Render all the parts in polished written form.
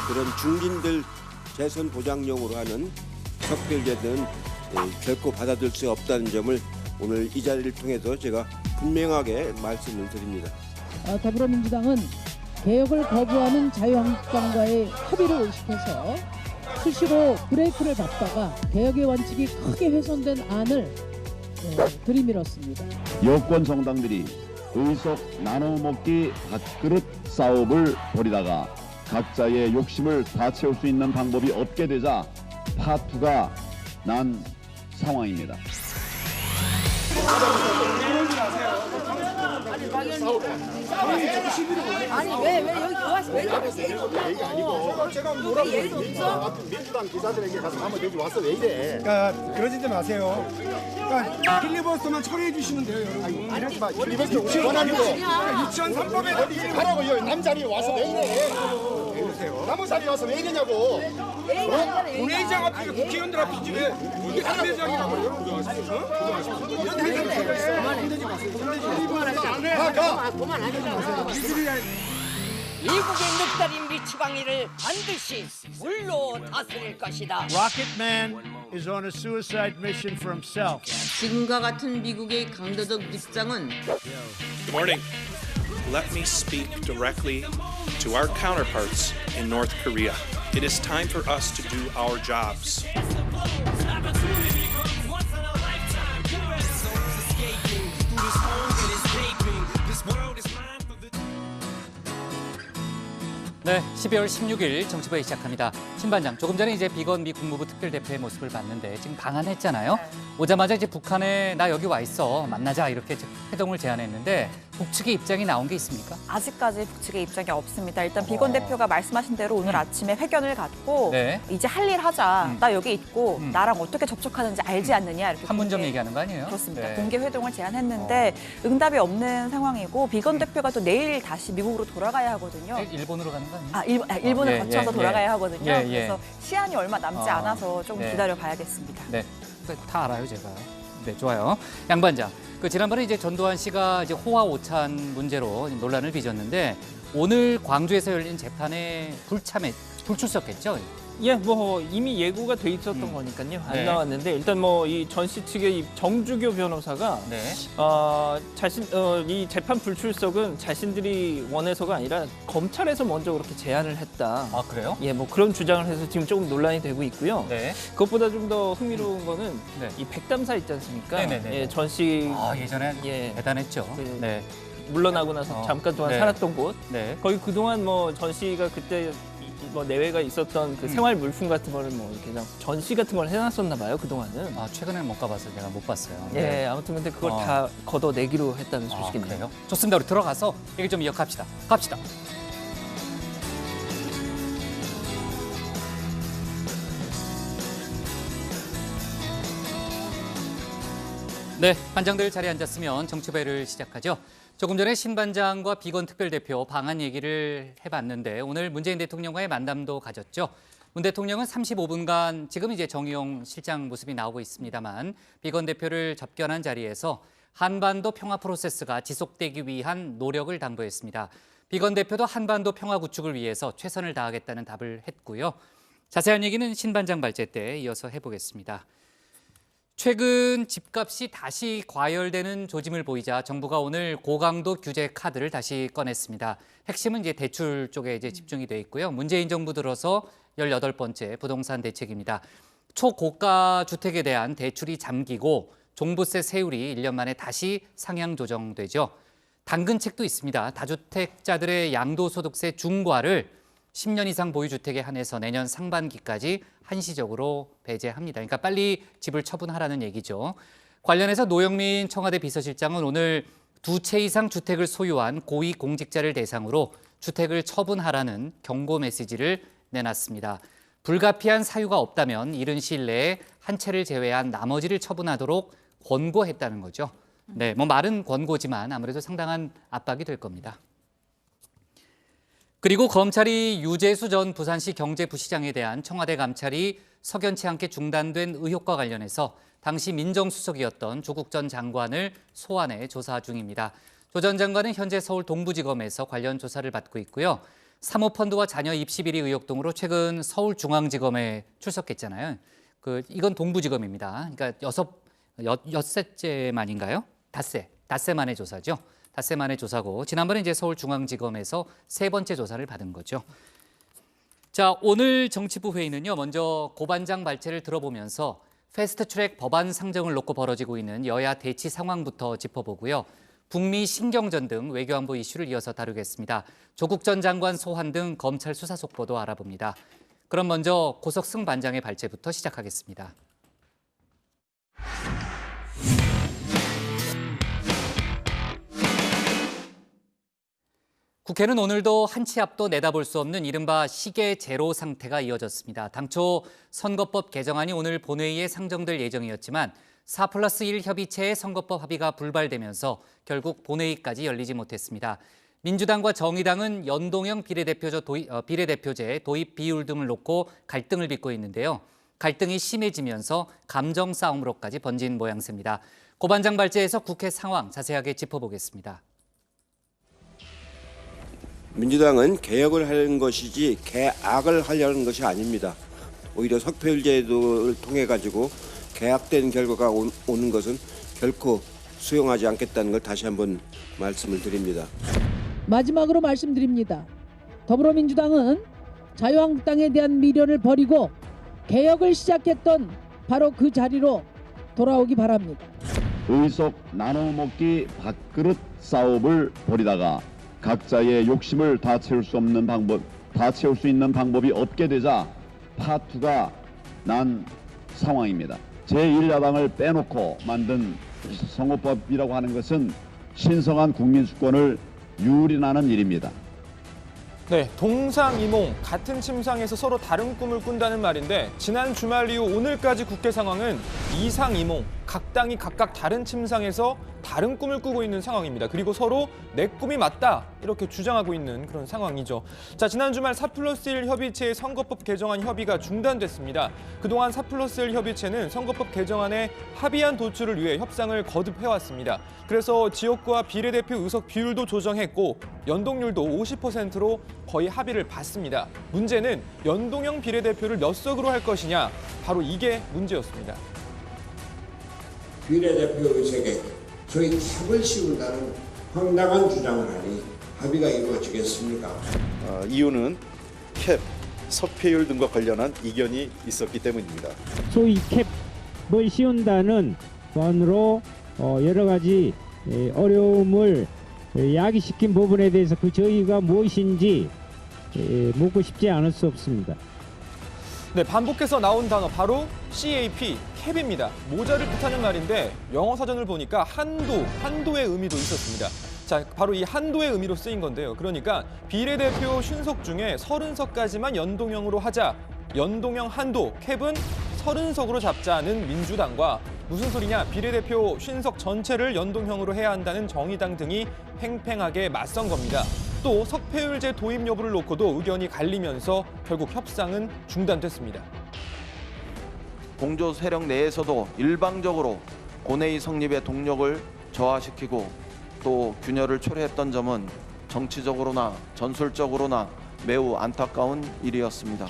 그런 중진들 재선 보장용으로 하는 특별제도는 결코 받아들일 수 없다는 점을 오늘 이 자리를 통해서 제가 분명하게 말씀을 드립니다. 더불어민주당은 개혁을 거부하는 자유한국당과의 합의를 의식해서 수시로 브레이크를 밟다가 개혁의 원칙이 크게 훼손된 안을 들이밀었습니다. 여권 정당들이 의석 나눠먹기 밥그릇 싸움을 벌이다가 각자의 욕심을 다 채울 수 있는 방법이 없게 되자 파투가 난 상황입니다. 아니 왜 여기 와서 왜 이래? 얘기가 아니고 제가 뭐라고 민주당 기자들에게 가서 한번 여기 와서 왜 이래? 그러니까 그러지도 마세요. 그러니까 필리버스터만 처리해 주시면 돼요, 여러분. 이러지 마. 리버스 원하는 거. 유치원 3법에 가라고 여기 남자리 와서 왜 이래? 남은 자리 와서 왜 이러냐고. 본회의장 앞에 국회의원들 앞이지 왜 이게 당대장이라고 여러분. 이런 행동을 있어. 힘들지 마세요. 가. 미국의 늑달인 미치광이를 반드시 물로 다스릴 것이다. Rocketman is on a suicide mission for himself. 지금과 같은 미국의 강도적 입장은 Good morning. Let me speak directly to our counterparts in North Korea. It is time for us to do our jobs. 네, 12월 16일 정치부에 시작합니다. 신반장, 조금 전에 이제 비건 미 국무부 특별대표의 모습을 봤는데 지금 방한했잖아요. 오자마자 이제 북한에 나 여기 와 있어 만나자 이렇게 회동을 제안했는데 북측의 입장이 나온 게 있습니까? 아직까지 북측의 입장이 없습니다. 일단 비건 대표가 말씀하신 대로 오늘 아침에 회견을 갖고 네. 이제 할 일 하자. 나 여기 있고 나랑 어떻게 접촉하는지 알지 않느냐 이렇게 판문점 얘기하는 거 아니에요? 그렇습니다. 네. 공개 회동을 제안했는데 응답이 없는 상황이고 비건 대표가 또 내일 다시 미국으로 돌아가야 하거든요. 일본으로 가는 거 아니에요? 일본을 예, 거쳐서 예, 돌아가야 하거든요. 예, 예. 그래서 시한이 얼마 남지 않아서 조금 네. 기다려 봐야겠습니다. 네, 다 알아요 제가. 네, 좋아요. 양 반장, 지난번에 이제 전두환 씨가 이제 호화 오찬 문제로 논란을 빚었는데 오늘 광주에서 열린 재판에 불출석했죠? 예, 뭐 이미 예고가 돼 있었던 거니까요. 안 네. 나왔는데 일단 뭐 이 전 씨 측의 이 정주교 변호사가 네. 이 재판 불출석은 자신들이 원해서가 아니라 검찰에서 먼저 그렇게 제안을 했다. 아, 그래요? 예, 뭐 그런 주장을 해서 지금 조금 논란이 되고 있고요. 네. 그것보다 좀 더 흥미로운 거는 네. 이 백담사 있지 않습니까? 네네네. 예, 전 씨 예전에 예. 대단했죠. 그- 네. 물러나고 나서 잠깐 동안 네. 살았던 곳. 네. 거기 그동안 뭐 전 씨가 그때 뭐 내외가 있었던 그 생활 물품 같은 거를 뭐 이렇게 그냥 전시 같은 걸 해놨었나 봐요 그동안은. 최근에 못 가봐서 제가 못 봤어요. 예, 네. 아무튼 근데 그걸 다 걷어내기로 했다는 소식이네요. 그래요? 좋습니다. 우리 들어가서 얘기 좀 이어갑시다. 갑시다. 네, 반장들 자리에 앉았으면 정치배를 시작하죠. 조금 전에 신 반장과 비건 특별대표 방한 얘기를 해봤는데 오늘 문재인 대통령과의 만남도 가졌죠. 문 대통령은 35분간 지금 이제 정의용 실장 모습이 나오고 있습니다만 비건 대표를 접견한 자리에서 한반도 평화 프로세스가 지속되기 위한 노력을 당부했습니다. 비건 대표도 한반도 평화 구축을 위해서 최선을 다하겠다는 답을 했고요. 자세한 얘기는 신 반장 발제 때 이어서 해보겠습니다. 최근 집값이 다시 과열되는 조짐을 보이자 정부가 오늘 고강도 규제 카드를 다시 꺼냈습니다. 핵심은 이제 대출 쪽에 이제 집중이 돼 있고요. 문재인 정부 들어서 18번째 부동산 대책입니다. 초고가 주택에 대한 대출이 잠기고 종부세 세율이 1년 만에 다시 상향 조정되죠. 당근책도 있습니다. 다주택자들의 양도소득세 중과를 10년 이상 보유주택에 한해서 내년 상반기까지 한시적으로 배제합니다. 그러니까 빨리 집을 처분하라는 얘기죠. 관련해서 노영민 청와대 비서실장은 오늘 2채 이상 주택을 소유한 고위공직자를 대상으로 주택을 처분하라는 경고 메시지를 내놨습니다. 불가피한 사유가 없다면 이른 시일 내에 한 채를 제외한 나머지를 처분하도록 권고했다는 거죠. 네, 뭐 말은 권고지만 아무래도 상당한 압박이 될 겁니다. 그리고 검찰이 유재수 전 부산시 경제부시장에 대한 청와대 감찰이 석연치 않게 중단된 의혹과 관련해서 당시 민정수석이었던 조국 전 장관을 소환해 조사 중입니다. 조 전 장관은 현재 서울 동부지검에서 관련 조사를 받고 있고요. 사모펀드와 자녀 입시 비리 의혹 등으로 최근 서울중앙지검에 출석했잖아요. 이건 동부지검입니다. 그러니까 엿새째 만인가요? 닷새 만의 조사죠. 닷새 만의 조사고 지난번에 이제 서울중앙지검에서 3번째 조사를 받은 거죠. 자, 오늘 정치부 회의는요. 먼저 고반장 발제를 들어보면서 패스트트랙 법안 상정을 놓고 벌어지고 있는 여야 대치 상황부터 짚어보고요. 북미 신경전 등 외교안보 이슈를 이어서 다루겠습니다. 조국 전 장관 소환 등 검찰 수사 속보도 알아봅니다. 그럼 먼저 고석승 반장의 발제부터 시작하겠습니다. 국회는 오늘도 한치 앞도 내다볼 수 없는 이른바 시계 제로 상태가 이어졌습니다. 당초 선거법 개정안이 오늘 본회의에 상정될 예정이었지만 4+1 협의체의 선거법 합의가 불발되면서 결국 본회의까지 열리지 못했습니다. 민주당과 정의당은 연동형 비례대표제 도입 비율 등을 놓고 갈등을 빚고 있는데요. 갈등이 심해지면서 감정 싸움으로까지 번진 모양새입니다. 고반장 발제에서 국회 상황 자세하게 짚어보겠습니다. 민주당은 개혁을 하려는 것이지 개악을 하려는 것이 아닙니다. 오히려 석패율제도를 통해 가지고 개악된 결과가 오는 것은 결코 수용하지 않겠다는 걸 다시 한번 말씀을 드립니다. 마지막으로 말씀드립니다. 더불어민주당은 자유한국당에 대한 미련을 버리고 개혁을 시작했던 바로 그 자리로 돌아오기 바랍니다. 의석 나눠먹기 밥그릇 싸움을 벌이다가 각자의 욕심을 다 채울 수 있는 방법이 없게 되자 파투가 난 상황입니다. 제1야당을 빼놓고 만든 선거법이라고 하는 것은 신성한 국민 주권을 유린하는 일입니다. 네, 동상이몽, 같은 침상에서 서로 다른 꿈을 꾼다는 말인데 지난 주말 이후 오늘까지 국회 상황은 이상이몽, 각 당이 각각 다른 침상에서 다른 꿈을 꾸고 있는 상황입니다. 그리고 서로 내 꿈이 맞다 이렇게 주장하고 있는 그런 상황이죠. 자, 지난 주말 4+1 협의체의 선거법 개정안 협의가 중단됐습니다. 그동안 4+1 협의체는 선거법 개정안에 합의안 도출을 위해 협상을 거듭해왔습니다. 그래서 지역구와 비례대표 의석 비율도 조정했고 연동률도 50%로 거의 합의를 봤습니다. 문제는 연동형 비례대표를 몇 석으로 할 것이냐, 바로 이게 문제였습니다. 비례대표 의석에 저희 캡을 씌운다는 황당한 주장을 하니 합의가 이루어지겠습니까? 이유는 캡, 석패율 등과 관련한 이견이 있었기 때문입니다. 소위 캡을 씌운다는 번으로 여러 가지 어려움을 야기시킨 부분에 대해서 그 저희가 무엇인지 묻고 싶지 않을 수 없습니다. 네, 반복해서 나온 단어 바로 CAP, 캡입니다. 모자를 뜻하는 말인데 영어 사전을 보니까 한도의 의미도 있었습니다. 자, 바로 이 한도의 의미로 쓰인 건데요. 그러니까 비례대표 50석 중에 30석까지만 연동형으로 하자. 연동형 한도, 캡은 30석으로 잡자는 민주당과 무슨 소리냐, 비례대표 50석 전체를 연동형으로 해야 한다는 정의당 등이 팽팽하게 맞선 겁니다. 또 석패율제 도입 여부를 놓고도 의견이 갈리면서 결국 협상은 중단됐습니다. 공조 세력 내에서도 일방적으로 본회의 성립의 동력을 저하시키고 또 균열을 초래했던 점은 정치적으로나 전술적으로나 매우 안타까운 일이었습니다.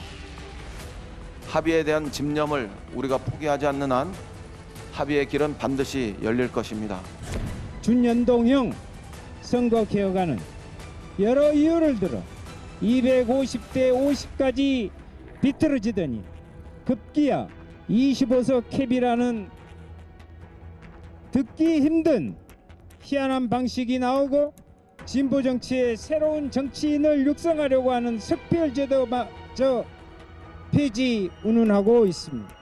합의에 대한 집념을 우리가 포기하지 않는 한 합의의 길은 반드시 열릴 것입니다. 준연동형 선거개혁안은 여러 이유를 들어 250대 50까지 비틀어지더니 급기야 25석 캡이라는 듣기 힘든 희한한 방식이 나오고 진보 정치의 새로운 정치인을 육성하려고 하는 석패율제도마저 폐지 운운하고 있습니다.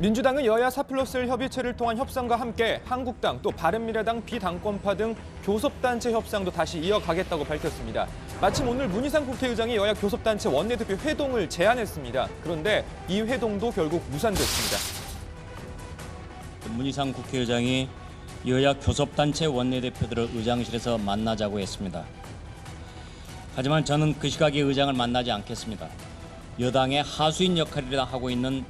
민주당은 여야 4+1 협의체를 통한 협상과 함께 한국당 또 바른미래당 비당권파 등 교섭단체 협상도 다시 이어가겠다고 밝혔습니다. 마침 오늘 문희상 국회의장이 여야 교섭단체 원내대표 회동을 제안했습니다. 그런데 이 회동도 결국 무산됐습니다. 문희상 국회의장이 여야 교섭단체 원내대표들을 의장실에서 만나자고 했습니다. 하지만 저는 그 시각에 의장을 만나지 않겠습니다. 여당의 하수인 역할이라 하고 있는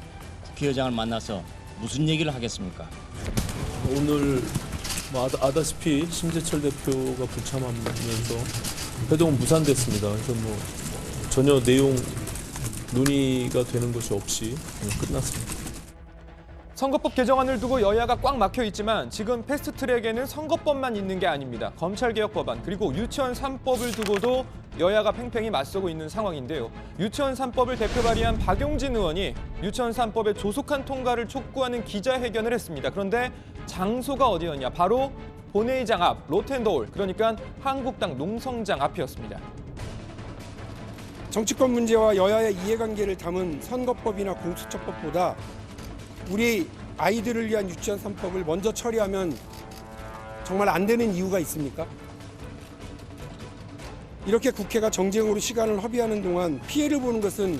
국회의장을 만나서 무슨 얘기를 하겠습니까? 오늘 아다시피 심재철 대표가 불참하면서 회동은 무산됐습니다. 그래서 뭐 전혀 내용 논의가 되는 것이 없이 끝났습니다. 선거법 개정안을 두고 여야가 꽉 막혀 있지만 지금 패스트트랙에는 선거법만 있는 게 아닙니다. 검찰개혁 법안 그리고 유치원 3법을 두고도 여야가 팽팽히 맞서고 있는 상황인데요. 유치원 3법을 대표 발의한 박용진 의원이 유치원 3법의 조속한 통과를 촉구하는 기자회견을 했습니다. 그런데 장소가 어디였냐? 바로 본회의장 앞 로텐더홀, 그러니까 한국당 농성장 앞이었습니다. 정치권 문제와 여야의 이해관계를 담은 선거법이나 공수처법보다 우리 아이들을 위한 유치원 3법을 먼저 처리하면 정말 안 되는 이유가 있습니까? 이렇게 국회가 정쟁으로 시간을 허비하는 동안 피해를 보는 것은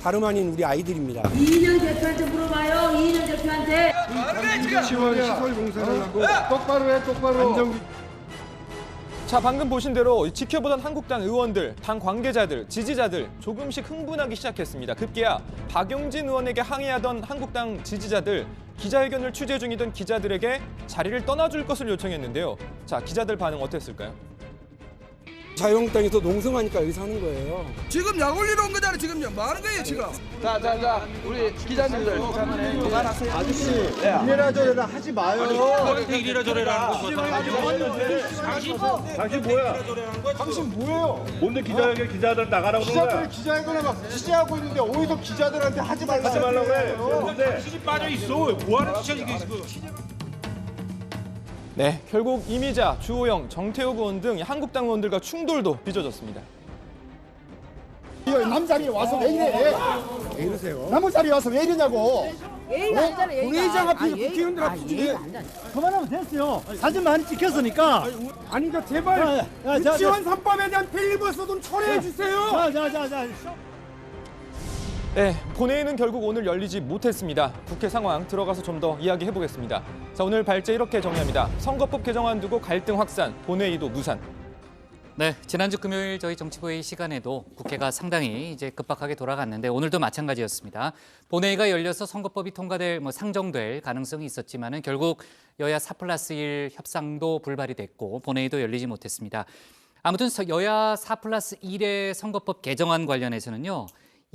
다름 아닌 우리 아이들입니다. 이인영 대표한테 물어봐요. 이인영 대표한테. 유치원 시설 공사를 하고 똑바로 해, 똑바로. 자, 방금 보신 대로 지켜보던 한국당 의원들, 당 관계자들, 지지자들 조금씩 흥분하기 시작했습니다. 급기야 박용진 의원에게 항의하던 한국당 지지자들, 기자회견을 취재 중이던 기자들에게 자리를 떠나줄 것을 요청했는데요. 자, 기자들 반응 어땠을까요? 자유한국당에서 농성하니까 여기서 하는 거예요. 지금 약 올리러 온 거잖아. 지금 뭐 하는 거예요 지금? 자 우리 기자님들 그만하세요. 아저씨 이래라 저래라 하지 마요. 이래라 저래라 하는 거. 당신 뭐야? 당신 뭐예요? 뭔데 기자회견 기자들 나가라고 그러는 거야? 기자회견에 막 취재하고 있는데 어디서 기자들한테 하지 말라고 그래? 뭔데? 당신이 빠져 있어. 뭐 하는 짓이야 지금? 네, 결국 이미자, 주호영, 정태욱 의원 등 한국당 의원들과 충돌도 빚어졌습니다. 남 자리에 와서 왜 이래? 왜 이러세요? 남 자리에 와서 왜 이러냐고? 예의가 아니잖아. 본회의장 앞에서 국회의원들 앞에 그만하면 됐어요. 사진 많이 찍혔으니까. 아니 저 제발 유치원 3법에 대한 필리버스터 좀 처리해 주세요. 자. 네, 본회의는 결국 오늘 열리지 못했습니다. 국회 상황 들어가서 좀 더 이야기해보겠습니다. 자, 오늘 발제 이렇게 정리합니다. 선거법 개정안 두고 갈등 확산, 본회의도 무산. 네, 지난주 금요일 저희 정치부회의 시간에도 국회가 상당히 이제 급박하게 돌아갔는데 오늘도 마찬가지였습니다. 본회의가 열려서 선거법이 통과될 상정될 가능성이 있었지만은 결국 여야 4+1 협상도 불발이 됐고 본회의도 열리지 못했습니다. 아무튼 여야 4+1의 선거법 개정안 관련해서는요.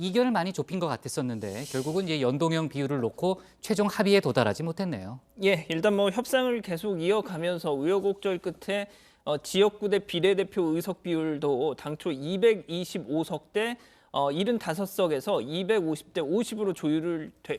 이견을 많이 좁힌 것 같았었는데 결국은 이제 연동형 비율을 놓고 최종 합의에 도달하지 못했네요. 예, 일단 뭐 협상을 계속 이어가면서 우여곡절 끝에 지역구대 비례대표 의석 비율도 당초 225석 대 75석에서 250대 50으로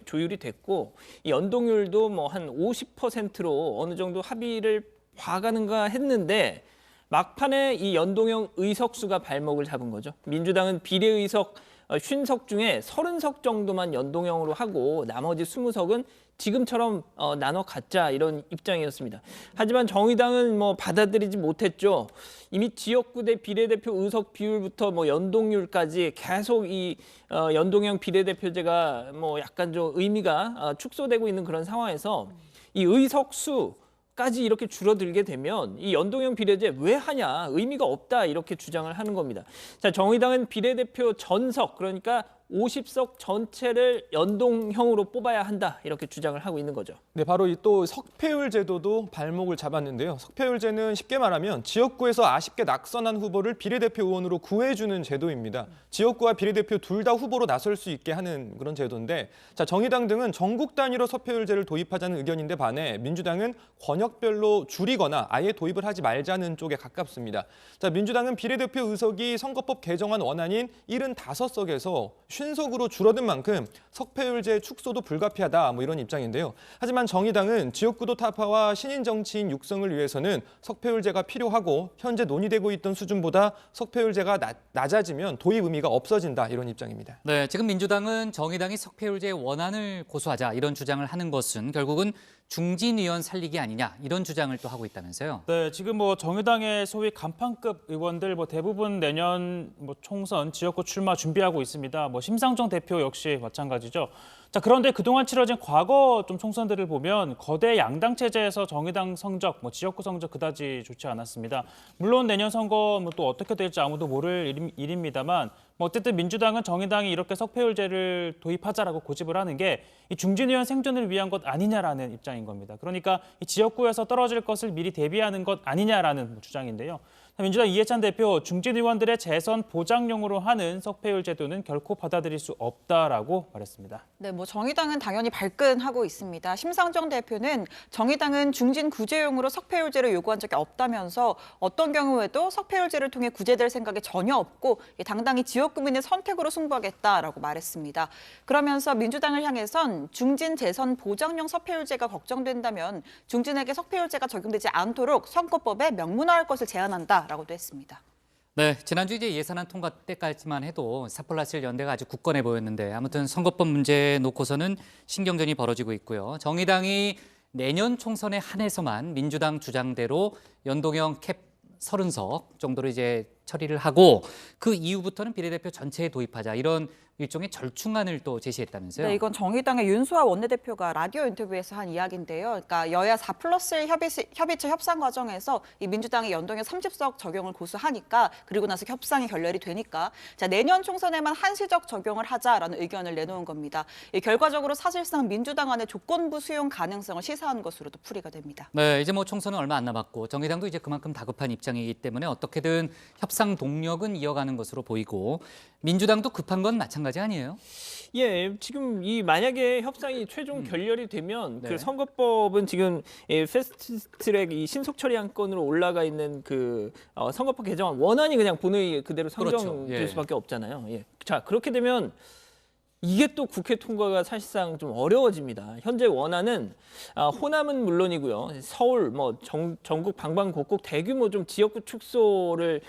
조율이 됐고 이 연동률도 뭐 한 50%로 어느 정도 합의를 봐가는가 했는데 막판에 이 연동형 의석수가 발목을 잡은 거죠. 민주당은 비례의석 50석 중에 30석 정도만 연동형으로 하고 나머지 20석은 지금처럼 나눠 갖자 이런 입장이었습니다. 하지만 정의당은 뭐 받아들이지 못했죠. 이미 지역구대 비례대표 의석 비율부터 뭐 연동률까지 계속 이 연동형 비례대표제가 뭐 약간 좀 의미가 축소되고 있는 그런 상황에서 이 의석수 까지 이렇게 줄어들게 되면 이 연동형 비례제 왜 하냐 의미가 없다 이렇게 주장을 하는 겁니다. 자, 정의당은 비례대표 전석 그러니까 50석 전체를 연동형으로 뽑아야 한다 이렇게 주장을 하고 있는 거죠. 네, 바로 이 또 석패율 제도도 발목을 잡았는데요. 석패율제는 쉽게 말하면 지역구에서 아쉽게 낙선한 후보를 비례대표 의원으로 구해주는 제도입니다. 지역구와 비례대표 둘 다 후보로 나설 수 있게 하는 그런 제도인데, 자, 정의당 등은 전국 단위로 석패율제를 도입하자는 의견인데 반해 민주당은 권역별로 줄이거나 아예 도입을 하지 말자는 쪽에 가깝습니다. 자, 민주당은 비례대표 의석이 선거법 개정안 원안인 75석에서 50석으로 줄어든 만큼 석패율제 축소도 불가피하다 뭐 이런 입장인데요. 하지만 정의당은 지역구도 타파와 신인 정치인 육성을 위해서는 석패율제가 필요하고 현재 논의되고 있던 수준보다 석패율제가 낮아지면 도입 의미가 없어진다 이런 입장입니다. 네, 지금 민주당은 정의당이 석패율제 원안을 고수하자 이런 주장을 하는 것은 결국은 중진 의원 살리기 아니냐 이런 주장을 또 하고 있다면서요. 네, 지금 뭐 정의당의 소위 간판급 의원들 뭐 대부분 내년 뭐 총선 지역구 출마 준비하고 있습니다. 뭐 심상정 대표 역시 마찬가지죠. 자, 그런데 그동안 치러진 과거 좀 총선들을 보면 거대 양당 체제에서 정의당 성적, 뭐 지역구 성적 그다지 좋지 않았습니다. 물론 내년 선거 뭐 또 어떻게 될지 아무도 모를 일입니다만 뭐 어쨌든 민주당은 정의당이 이렇게 석패율제를 도입하자라고 고집을 하는 게 이 중진 의원 생존을 위한 것 아니냐라는 입장인 겁니다. 그러니까 이 지역구에서 떨어질 것을 미리 대비하는 것 아니냐라는 주장인데요. 민주당 이해찬 대표, 중진 의원들의 재선 보장용으로 하는 석패율 제도는 결코 받아들일 수 없다라고 말했습니다. 네, 뭐 정의당은 당연히 발끈하고 있습니다. 심상정 대표는 정의당은 중진 구제용으로 석패율제를 요구한 적이 없다면서 어떤 경우에도 석패율제를 통해 구제될 생각이 전혀 없고 당당히 지역구민의 선택으로 승부하겠다라고 말했습니다. 그러면서 민주당을 향해선 중진 재선 보장용 석패율제가 걱정된다면 중진에게 석패율제가 적용되지 않도록 선거법에 명문화할 것을 제안한다라고도 했습니다. 네, 지난주 이제 예산안 통과 때까지만 해도 삿포라실 연대가 아주 굳건해 보였는데 아무튼 선거법 문제 놓고서는 신경전이 벌어지고 있고요. 정의당이 내년 총선에 한해서만 민주당 주장대로 연동형 캡 30석 정도로 이제 처리를 하고 그 이후부터는 비례대표 전체에 도입하자 이런 일종의 절충안을 또 제시했다면서요? 네, 이건 정의당의 윤수아 원내대표가 라디오 인터뷰에서 한 이야기인데요. 그러니까 여야 4+1 협의체 협상 과정에서 이 민주당이 연동형 30석 적용을 고수하니까 그리고 나서 협상이 결렬이 되니까 자 내년 총선에만 한시적 적용을 하자라는 의견을 내놓은 겁니다. 결과적으로 사실상 민주당 안의 조건부 수용 가능성을 시사한 것으로도 풀이가 됩니다. 네, 이제 뭐 총선은 얼마 안 남았고 정의당도 이제 그만큼 다급한 입장이기 때문에 어떻게든 협상 동력은 이어가는 것으로 보이고 민주당도 급한 건 마찬가지 아니에요? 예, 지금 이 만약에 협상이 최종 결렬이 되면 그 선거법은 지금 패스트트랙 이 신속 처리 안건으로 올라가 있는 그 선거법 개정안 원안이 그냥 본회의 그대로 상정될 수밖에 없잖아요. 예. 자, 그렇게 되면 이게 또 국회 통과가 사실상 좀 어려워집니다. 현재 원안은 호남은 물론이고요. 서울, 뭐 전국 방방곡곡 대규모 좀 지역구 축소를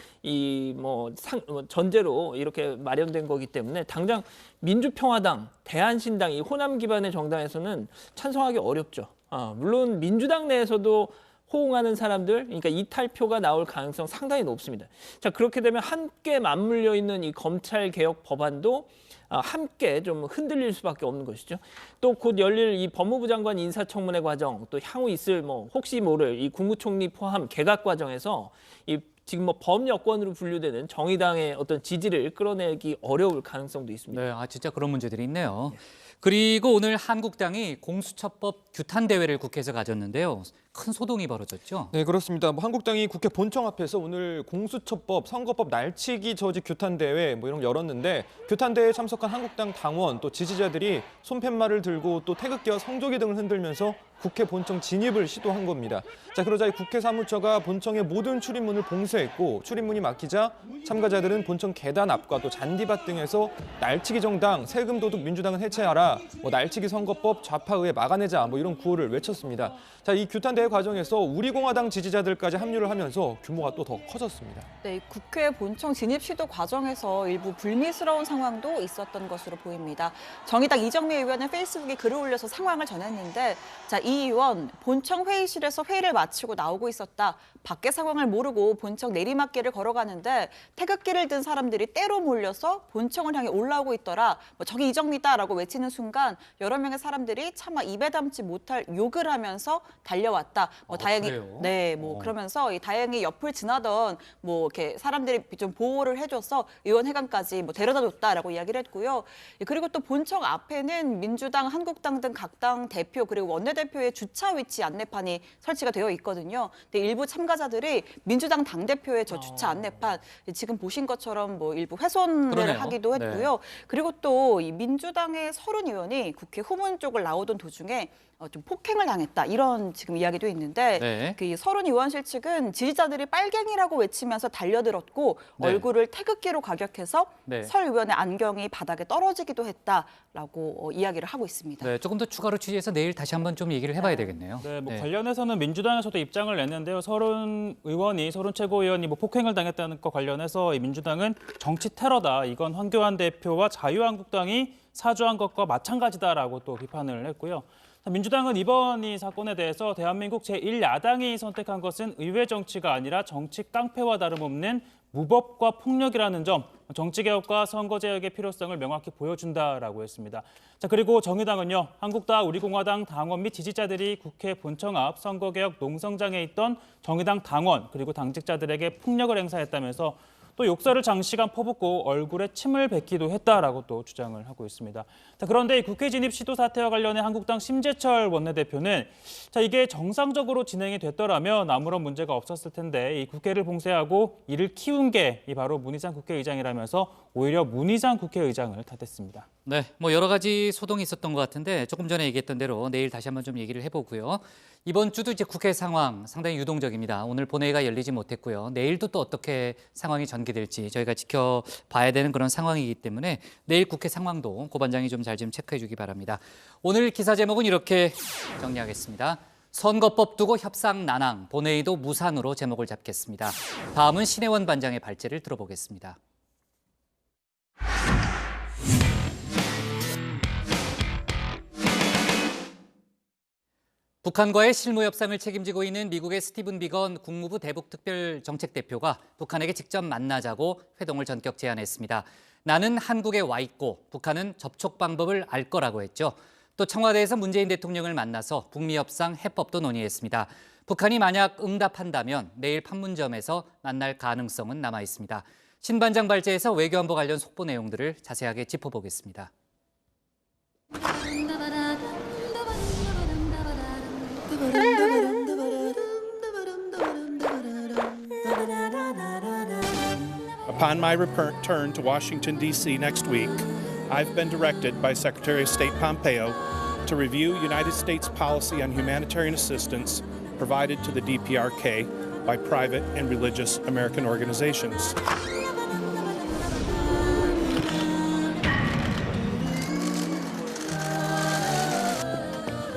전제로 이렇게 마련된 거기 때문에 당장 민주평화당, 대한신당 이 호남 기반의 정당에서는 찬성하기 어렵죠. 물론 민주당 내에서도 호응하는 사람들, 그러니까 이탈표가 나올 가능성 상당히 높습니다. 자, 그렇게 되면 함께 맞물려 있는 이 검찰 개혁 법안도 함께 좀 흔들릴 수밖에 없는 것이죠. 또 곧 열릴 이 법무부 장관 인사청문회 과정, 또 향후 있을 혹시 모를 이 국무총리 포함 개각 과정에서 이 지금 범여권으로 분류되는 정의당의 어떤 지지를 끌어내기 어려울 가능성도 있습니다. 네, 진짜 그런 문제들이 있네요. 그리고 오늘 한국당이 공수처법 규탄 대회를 국회에서 가졌는데요. 큰 소동이 벌어졌죠. 네, 그렇습니다. 한국당이 국회 본청 앞에서 오늘 공수처법, 선거법 날치기 저지 규탄 대회 이런 걸 열었는데 규탄 대회에 참석한 한국당 당원 또 지지자들이 손팻말을 들고 또 태극기와 성조기 등을 흔들면서 국회 본청 진입을 시도한 겁니다. 자, 그러자 국회 사무처가 본청의 모든 출입문을 봉쇄했고 출입문이 막히자 참가자들은 본청 계단 앞과 또 잔디밭 등에서 날치기 정당, 세금 도둑 민주당은 해체하라, 날치기 선거법 좌파의회 막아내자 이런 구호를 외쳤습니다. 자, 이 규탄 대회 과정에서 우리공화당 지지자들까지 합류를 하면서 규모가 또 더 커졌습니다. 네, 국회 본청 진입 시도 과정에서 일부 불미스러운 상황도 있었던 것으로 보입니다. 정의당 이정미 의원은 페이스북에 글을 올려서 상황을 전했는데 자, 이 의원 본청 회의실에서 회의를 마치고 나오고 있었다. 밖의 상황을 모르고 본청 내리막길을 걸어가는데 태극기를 든 사람들이 때로 몰려서 본청을 향해 올라오고 있더라. 저기 이정미다라고 외치는 순간 여러 명의 사람들이 차마 입에 담지 못할 욕을 하면서 달려왔다. 다행히 그래요? 네, 그러면서 다행히 옆을 지나던 이렇게 사람들이 좀 보호를 해줘서 의원회관까지 데려다줬다라고 이야기를 했고요. 그리고 또 본청 앞에는 민주당, 한국당 등 각 당 대표 그리고 원내대표의 주차 위치 안내판이 설치가 되어 있거든요. 근데 일부 참가자들이 민주당 당대표의 저 주차 안내판 지금 보신 것처럼 일부 훼손을 그러네요. 하기도 했고요. 그리고 또 이 민주당의 서른 의원이 국회 후문 쪽을 나오던 도중에 좀 폭행을 당했다 이런 지금 이야기도 있는데 그 서른 의원실 측은 지지자들이 빨갱이라고 외치면서 달려들었고 얼굴을 태극기로 가격해서 설 의원의 안경이 바닥에 떨어지기도 했다라고 이야기를 하고 있습니다. 네, 조금 더 추가로 취재해서 내일 다시 한번 좀 얘기를 해봐야 되겠네요. 네, 관련해서는 민주당에서도 입장을 냈는데요. 서른 최고위원이 폭행을 당했다는 것 관련해서 민주당은 정치 테러다. 이건 황교안 대표와 자유한국당이 사주한 것과 마찬가지다라고 또 비판을 했고요. 민주당은 이번 이 사건에 대해서 대한민국 제1야당이 선택한 것은 의회 정치가 아니라 정치 깡패와 다름없는 무법과 폭력이라는 점, 정치개혁과 선거제혁의 필요성을 명확히 보여준다라고 했습니다. 자, 그리고 정의당은요, 한국당, 우리공화당 당원 및 지지자들이 국회 본청 앞 선거개혁 농성장에 있던 정의당 당원 그리고 당직자들에게 폭력을 행사했다면서 또 또 욕설을 장시간 퍼붓고 얼굴에 침을 뱉기도 했다라고 또 주장을 하고 있습니다. 자, 그런데 이 국회 진입 시도 사태와 관련해 한국당 심재철 원내대표는 이게 정상적으로 진행이 됐더라면 아무런 문제가 없었을 텐데 이 국회를 봉쇄하고 이를 키운 게 바로 문희상 국회의장이라면서 오히려 문희상 국회의장을 탓했습니다. 네, 여러 가지 소동이 있었던 것 같은데 조금 전에 얘기했던 대로 내일 다시 한번 좀 얘기를 해보고요. 이번 주도 이제 국회 상황 상당히 유동적입니다. 오늘 본회의가 열리지 못했고요. 내일도 또 어떻게 상황이 전개될지 저희가 지켜봐야 되는 그런 상황이기 때문에 내일 국회 상황도 고반장이 좀 잘 좀 체크해 주기 바랍니다. 오늘 기사 제목은 이렇게 정리하겠습니다. 선거법 두고 협상 난항, 본회의도 무산으로 제목을 잡겠습니다. 다음은 신혜원 반장의 발제를 들어보겠습니다. 북한과의 실무 협상을 책임지고 있는 미국의 스티븐 비건 국무부 대북특별정책대표가 북한에게 직접 만나자고 회동을 전격 제안했습니다. 나는 한국에 와 있고 북한은 접촉 방법을 알 거라고 했죠. 또 청와대에서 문재인 대통령을 만나서 북미 협상 해법도 논의했습니다. 북한이 만약 응답한다면 내일 판문점에서 만날 가능성은 남아 있습니다. 신 반장 발제에서 외교안보 관련 속보 내용들을 자세하게 짚어보겠습니다. Upon my return to Washington, D.C. next week, I've been directed by Secretary of State Pompeo to review United States policy on humanitarian assistance provided to the DPRK by private and religious American organizations.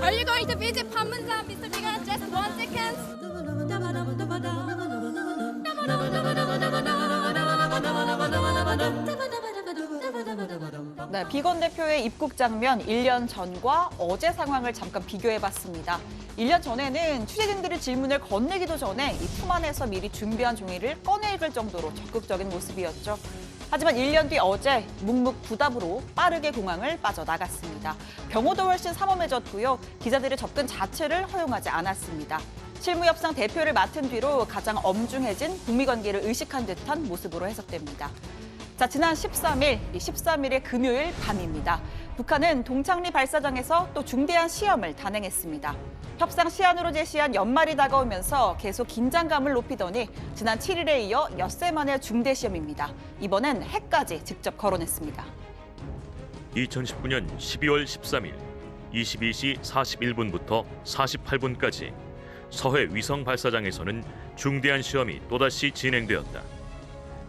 Are you going to visit Panmunjom, Mr. Bigan? Just 1 second. 네, 비건 대표의 입국 장면 1년 전과 어제 상황을 잠깐 비교해봤습니다. 1년 전에는 취재진들의 질문을 건네기도 전에 이 품 안에서 미리 준비한 종이를 꺼내 읽을 정도로 적극적인 모습이었죠. 하지만 1년 뒤 어제 묵묵부답으로 빠르게 공항을 빠져나갔습니다. 경호도 훨씬 삼엄해졌고요. 기자들의 접근 자체를 허용하지 않았습니다. 실무협상 대표를 맡은 뒤로 가장 엄중해진 북미 관계를 의식한 듯한 모습으로 해석됩니다. 자, 지난 13일의 금요일 밤입니다. 북한은 동창리 발사장에서 또 중대한 시험을 단행했습니다. 협상 시한으로 제시한 연말이 다가오면서 계속 긴장감을 높이더니 지난 7일에 이어 엿새 만의 중대 시험입니다. 이번엔 핵까지 직접 거론했습니다. 2019년 12월 13일 22시 41분부터 48분까지 서해 위성 발사장에서는 중대한 시험이 또다시 진행되었다.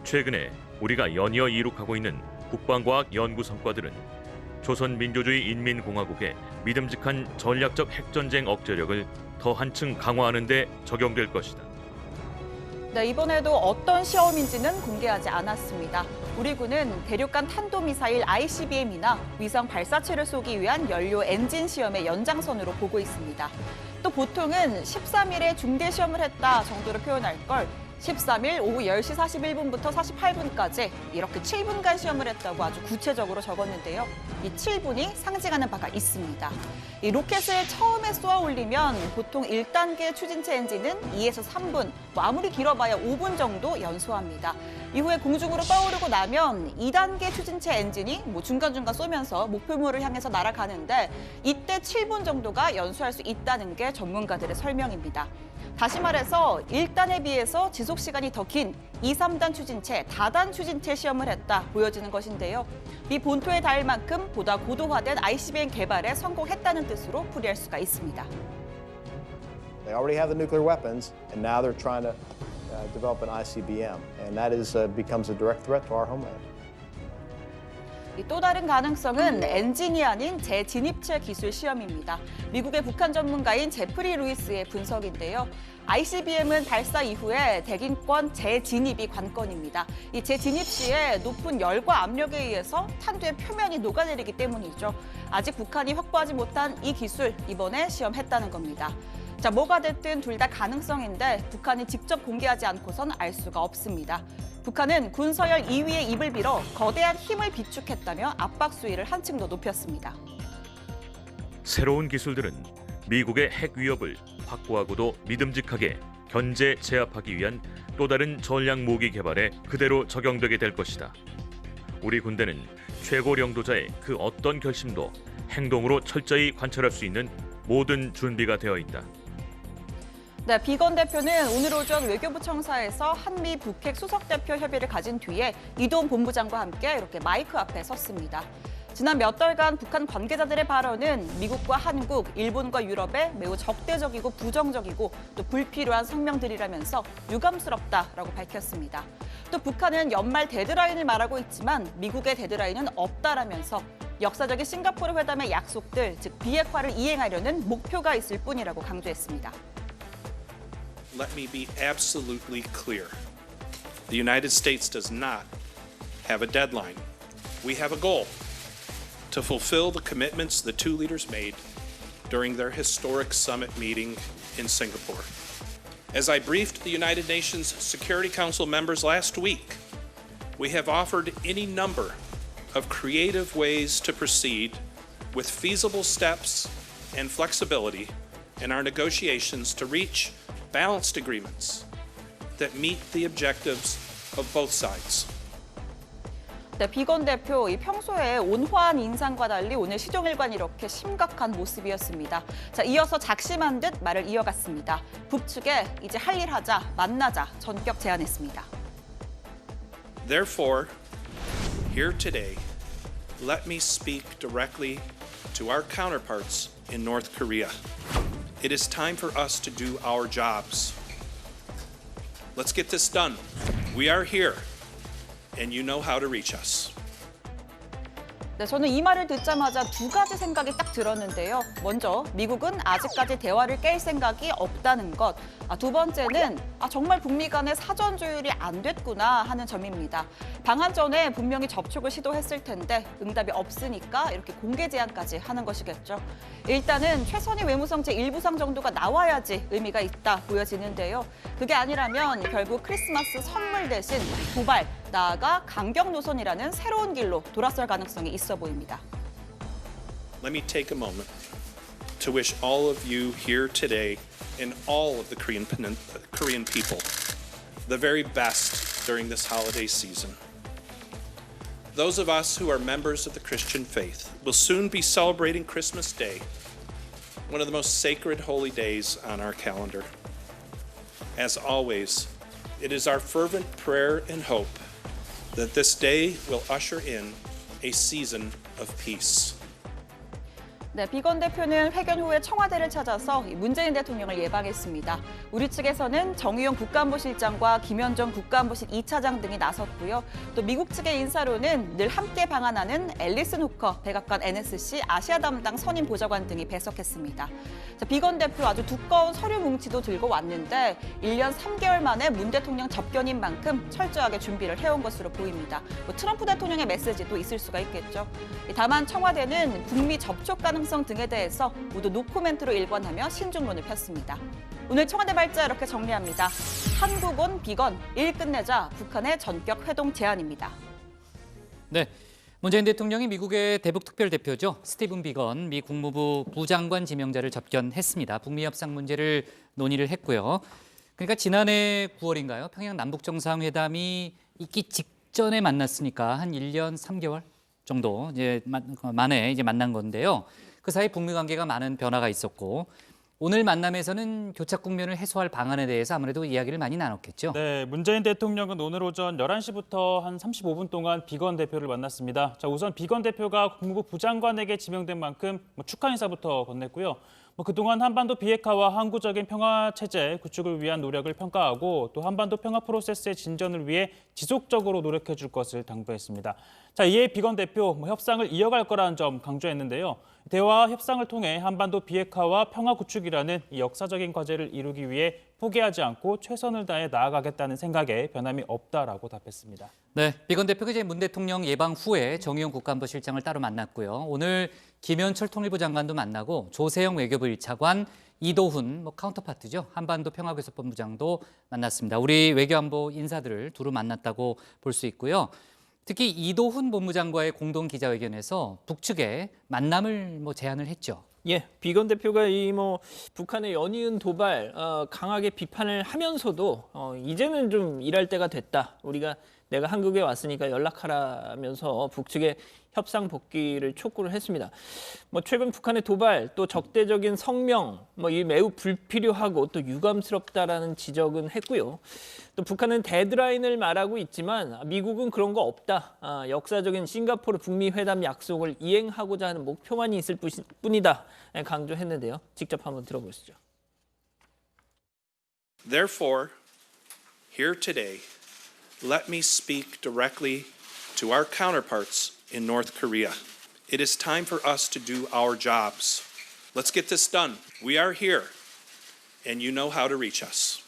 최근에 우리가 연이어 이룩하고 있는 국방과학 연구 성과들은 조선민주주의 인민공화국의 믿음직한 전략적 핵전쟁 억제력을 더 한층 강화하는 데 적용될 것이다. 네, 이번에도 어떤 시험인지는 공개하지 않았습니다. 우리 군은 대륙간 탄도미사일 ICBM이나 위성 발사체를 쏘기 위한 연료 엔진 시험의 연장선으로 보고 있습니다. 또 보통은 13일에 중대 시험을 했다 정도로 표현할 걸 13일 오후 10시 41분부터 48분까지 이렇게 7분간 시험을 했다고 아주 구체적으로 적었는데요. 이 7분이 상징하는 바가 있습니다. 이 로켓을 처음에 쏘아 올리면 보통 1단계 추진체 엔진은 2에서 3분, 아무리 길어봐야 5분 정도 연소합니다. 이후에 공중으로 떠오르고 나면 2단계 추진체 엔진이 중간중간 쏘면서 목표물을 향해서 날아가는데 이때 7분 정도가 연소할 수 있다는 게 전문가들의 설명입니다. 다시 말해서 1단에 비해서 지속 시간이 더 긴 2, 3단 추진체, 다단 추진체 시험을 했다 보여지는 것인데요. 미 본토에 닿을 만큼 보다 고도화된 ICBM 개발에 성공했다는 뜻으로 풀이할 수가 있습니다. They already have the nuclear weapons, and now they're trying to develop an ICBM, and that becomes a direct threat to our homeland. 또 다른 가능성은 엔진이 아닌 재진입체 기술 시험입니다. 미국의 북한 전문가인 제프리 루이스의 분석인데요. ICBM은 발사 이후에 대기권 재진입이 관건입니다. 이 재진입 시에 높은 열과 압력에 의해서 탄두의 표면이 녹아내리기 때문이죠. 아직 북한이 확보하지 못한 이 기술 이번에 시험했다는 겁니다. 자, 뭐가 됐든 둘 다 가능성인데 북한이 직접 공개하지 않고선 알 수가 없습니다. 북한은 군서열 2위의 입을 빌어 거대한 힘을 비축했다며 압박 수위를 한층 더 높였습니다. 새로운 기술들은 미국의 핵 위협을 확고하고도 믿음직하게 견제 제압하기 위한 또 다른 전략 무기 개발에 그대로 적용되게 될 것이다. 우리 군대는 최고領導자의 그 어떤 결심도 행동으로 철저히 관철할 수 있는 모든 준비가 되어 있다. 네, 비건 대표는 오늘 오전 외교부 청사에서 한미 북핵 수석대표 협의를 가진 뒤에 이동 본부장과 함께 이렇게 마이크 앞에 섰습니다. 지난 몇 달간 북한 관계자들의 발언은 미국과 한국, 일본과 유럽에 매우 적대적이고 부정적이고 또 불필요한 성명들이라면서 유감스럽다라고 밝혔습니다. 또 북한은 연말 데드라인을 말하고 있지만 미국의 데드라인은 없다라면서 역사적인 싱가포르 회담의 약속들, 즉 비핵화를 이행하려는 목표가 있을 뿐이라고 강조했습니다. Let me be absolutely clear. The United States does not have a deadline. We have a goal to fulfill the commitments the two leaders made during their historic summit meeting in Singapore. As I briefed the United Nations Security Council members last week, we have offered any number of creative ways to proceed with feasible steps and flexibility in our negotiations to reach balanced agreements that meet the objectives of both sides. 네, 비건 대표 평소에 온화한 인상과 달리 오늘 시종일관 이렇게 심각한 모습이었습니다. 자, 이어서 작심한 듯 말을 이어갔습니다. 북측에 이제 할 일 하자, 만나자 전격 제안했습니다. Therefore, here today, let me speak directly to our counterparts in North Korea. It is time for us to do our jobs. Let's get this done. We are here, and you know how to reach us. 네, 저는 이 말을 듣자마자 두 가지 생각이 딱 들었는데요. 먼저 미국은 아직까지 대화를 깰 생각이 없다는 것. 두 번째는 정말 북미 간의 사전 조율이 안 됐구나 하는 점입니다. 방한 전에 분명히 접촉을 시도했을 텐데 응답이 없으니까 이렇게 공개 제안까지 하는 것이겠죠. 일단은 최선희 외무성 제1부상 정도가 나와야지 의미가 있다 보여지는데요. 그게 아니라면 결국 크리스마스 선물 대신 도발, 나아가 강경 노선이라는 새로운 길로 돌아설 가능성이 있어 보입니다. Let me take a moment to wish all of you here today and all of the Korean people the very best during this holiday season. Those of us who are members of the Christian faith will soon be celebrating Christmas Day, one of the most sacred holy days on our calendar. As always, it is our fervent prayer and hope that this day will usher in a season of peace. 네, 비건 대표는 회견 후에 청와대를 찾아서 문재인 대통령을 예방했습니다. 우리 측에서는 정의용 국가안보실장과 김현정 국가안보실 2차장 등이 나섰고요. 또 미국 측의 인사로는 늘 함께 방한하는 앨리슨 후커 백악관 NSC 아시아 담당 선임 보좌관 등이 배석했습니다. 자, 비건 대표 아주 두꺼운 서류 뭉치도 들고 왔는데 1년 3개월 만에 문 대통령 접견인 만큼 철저하게 준비를 해온 것으로 보입니다. 트럼프 대통령의 메시지도 있을 수가 있겠죠. 다만 청와대는 북미 접촉 가능성 등에 대해서 모두 노코멘트로 일관하며 신중론을 폈습니다. 오늘 청와대 발자 이렇게 정리합니다. 한국 온 비건, 일 끝내자 북한의 전격 회동 제안입니다. 네, 문재인 대통령이 미국의 대북 특별대표죠. 스티븐 비건 미 국무부 부장관 지명자를 접견했습니다. 북미 협상 문제를 논의를 했고요. 그러니까 지난해 9월인가요? 평양 남북 정상회담이 있기 직전에 만났으니까 한 1년 3개월 정도 만에 만난 건데요. 그 사이 북미 관계가 많은 변화가 있었고 오늘 만남에서는 교착 국면을 해소할 방안에 대해서 아무래도 이야기를 많이 나눴겠죠. 네, 문재인 대통령은 오늘 오전 11시부터 한 35분 동안 비건 대표를 만났습니다. 자, 우선 비건 대표가 국무부 부장관에게 지명된 만큼 축하 인사부터 건넸고요. 그동안 한반도 비핵화와 항구적인 평화 체제 구축을 위한 노력을 평가하고 또 한반도 평화 프로세스의 진전을 위해 지속적으로 노력해 줄 것을 당부했습니다. 자, 이에 비건 대표 협상을 이어갈 거라는 점 강조했는데요. 대화와 협상을 통해 한반도 비핵화와 평화 구축이라는 이 역사적인 과제를 이루기 위해 포기하지 않고 최선을 다해 나아가겠다는 생각에 변함이 없다라고 답했습니다. 네, 비건 대표가 이제 문 대통령 예방 후에 정의용 국가안보실장을 따로 만났고요. 오늘 김현철 통일부 장관도 만나고 조세영 외교부 1차관, 이도훈 카운터파트죠. 한반도 평화교섭본부장도 만났습니다. 우리 외교안보 인사들을 두루 만났다고 볼 수 있고요. 특히 이도훈 본부장과의 공동 기자회견에서 북측에 만남을 제안을 했죠. 예, 비건 대표가 이 뭐 북한의 연이은 도발 강하게 비판을 하면서도 이제는 좀 일할 때가 됐다. 내가 한국에 왔으니까 연락하라면서 북측에 협상 복귀를 촉구를 했습니다. 뭐 최근 북한의 도발 또 적대적인 성명 이 매우 불필요하고 또 유감스럽다라는 지적은 했고요. 또 북한은 데드라인을 말하고 있지만 미국은 그런 거 없다. 역사적인 싱가포르 북미 회담 약속을 이행하고자 하는 목표만 있을 뿐이다. 강조했는데요. 직접 한번 들어보시죠. Therefore, here today, let me speak directly to our counterparts in North Korea. It is time for us to do our jobs. Let's get this done. We are here, and you know how to reach us.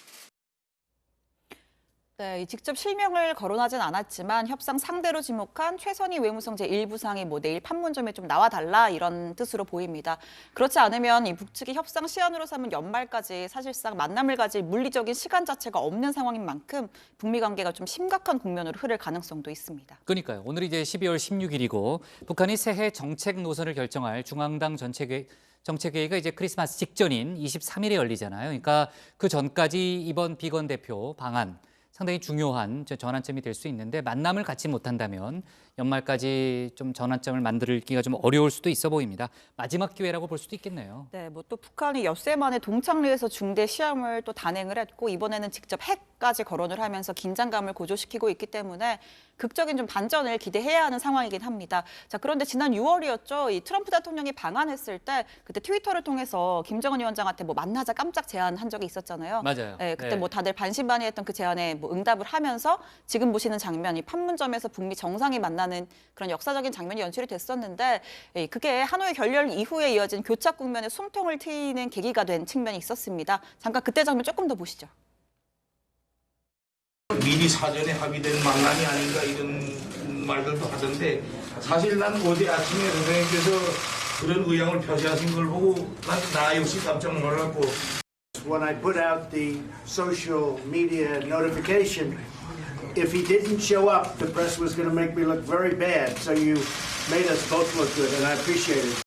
네, 직접 실명을 거론하진 않았지만 협상 상대로 지목한 최선희 외무성 제1부상이 내일 판문점에 좀 나와달라 이런 뜻으로 보입니다. 그렇지 않으면 이 북측이 협상 시한으로 삼은 연말까지 사실상 만남을 가질 물리적인 시간 자체가 없는 상황인 만큼 북미 관계가 좀 심각한 국면으로 흐를 가능성도 있습니다. 그러니까요. 오늘이 이제 12월 16일이고 북한이 새해 정책 노선을 결정할 중앙당 정책회의가 이제 크리스마스 직전인 23일에 열리잖아요. 그러니까 그 전까지 이번 비건 대표 방안 상당히 중요한 전환점이 될 수 있는데 만남을 갖지 못한다면 연말까지 좀 전환점을 만들기가 좀 어려울 수도 있어 보입니다. 마지막 기회라고 볼 수도 있겠네요. 네, 또 북한이 엿새 만에 동창리에서 중대 시험을 또 단행을 했고 이번에는 직접 핵까지 거론을 하면서 긴장감을 고조시키고 있기 때문에 극적인 좀 반전을 기대해야 하는 상황이긴 합니다. 자, 그런데 지난 6월이었죠. 이 트럼프 대통령이 방한했을 때 그때 트위터를 통해서 김정은 위원장한테 만나자 깜짝 제안한 적이 있었잖아요. 맞아요. 네, 그때 다들 반신반의했던 그 제안에 응답을 하면서 지금 보시는 장면이 판문점에서 북미 정상이 만나는 그런 역사적인 장면이 연출이 됐었는데 그게 하노이 결렬 이후에 이어진 교착 국면에 숨통을 트이는 계기가 된 측면이 있었습니다. 잠깐 그때 장면 조금 더 보시죠. 미리 사전에 합의된 만남이 아닌가 이런 말들도 하던데 사실 난 어제 아침에 선생님께서 그런 의향을 표시하신 걸 보고 나 역시 깜짝 놀랐고 When I put out the social media notification, if he didn't show up, the press was going to make me look very bad. So you made us both look good, and I appreciate it.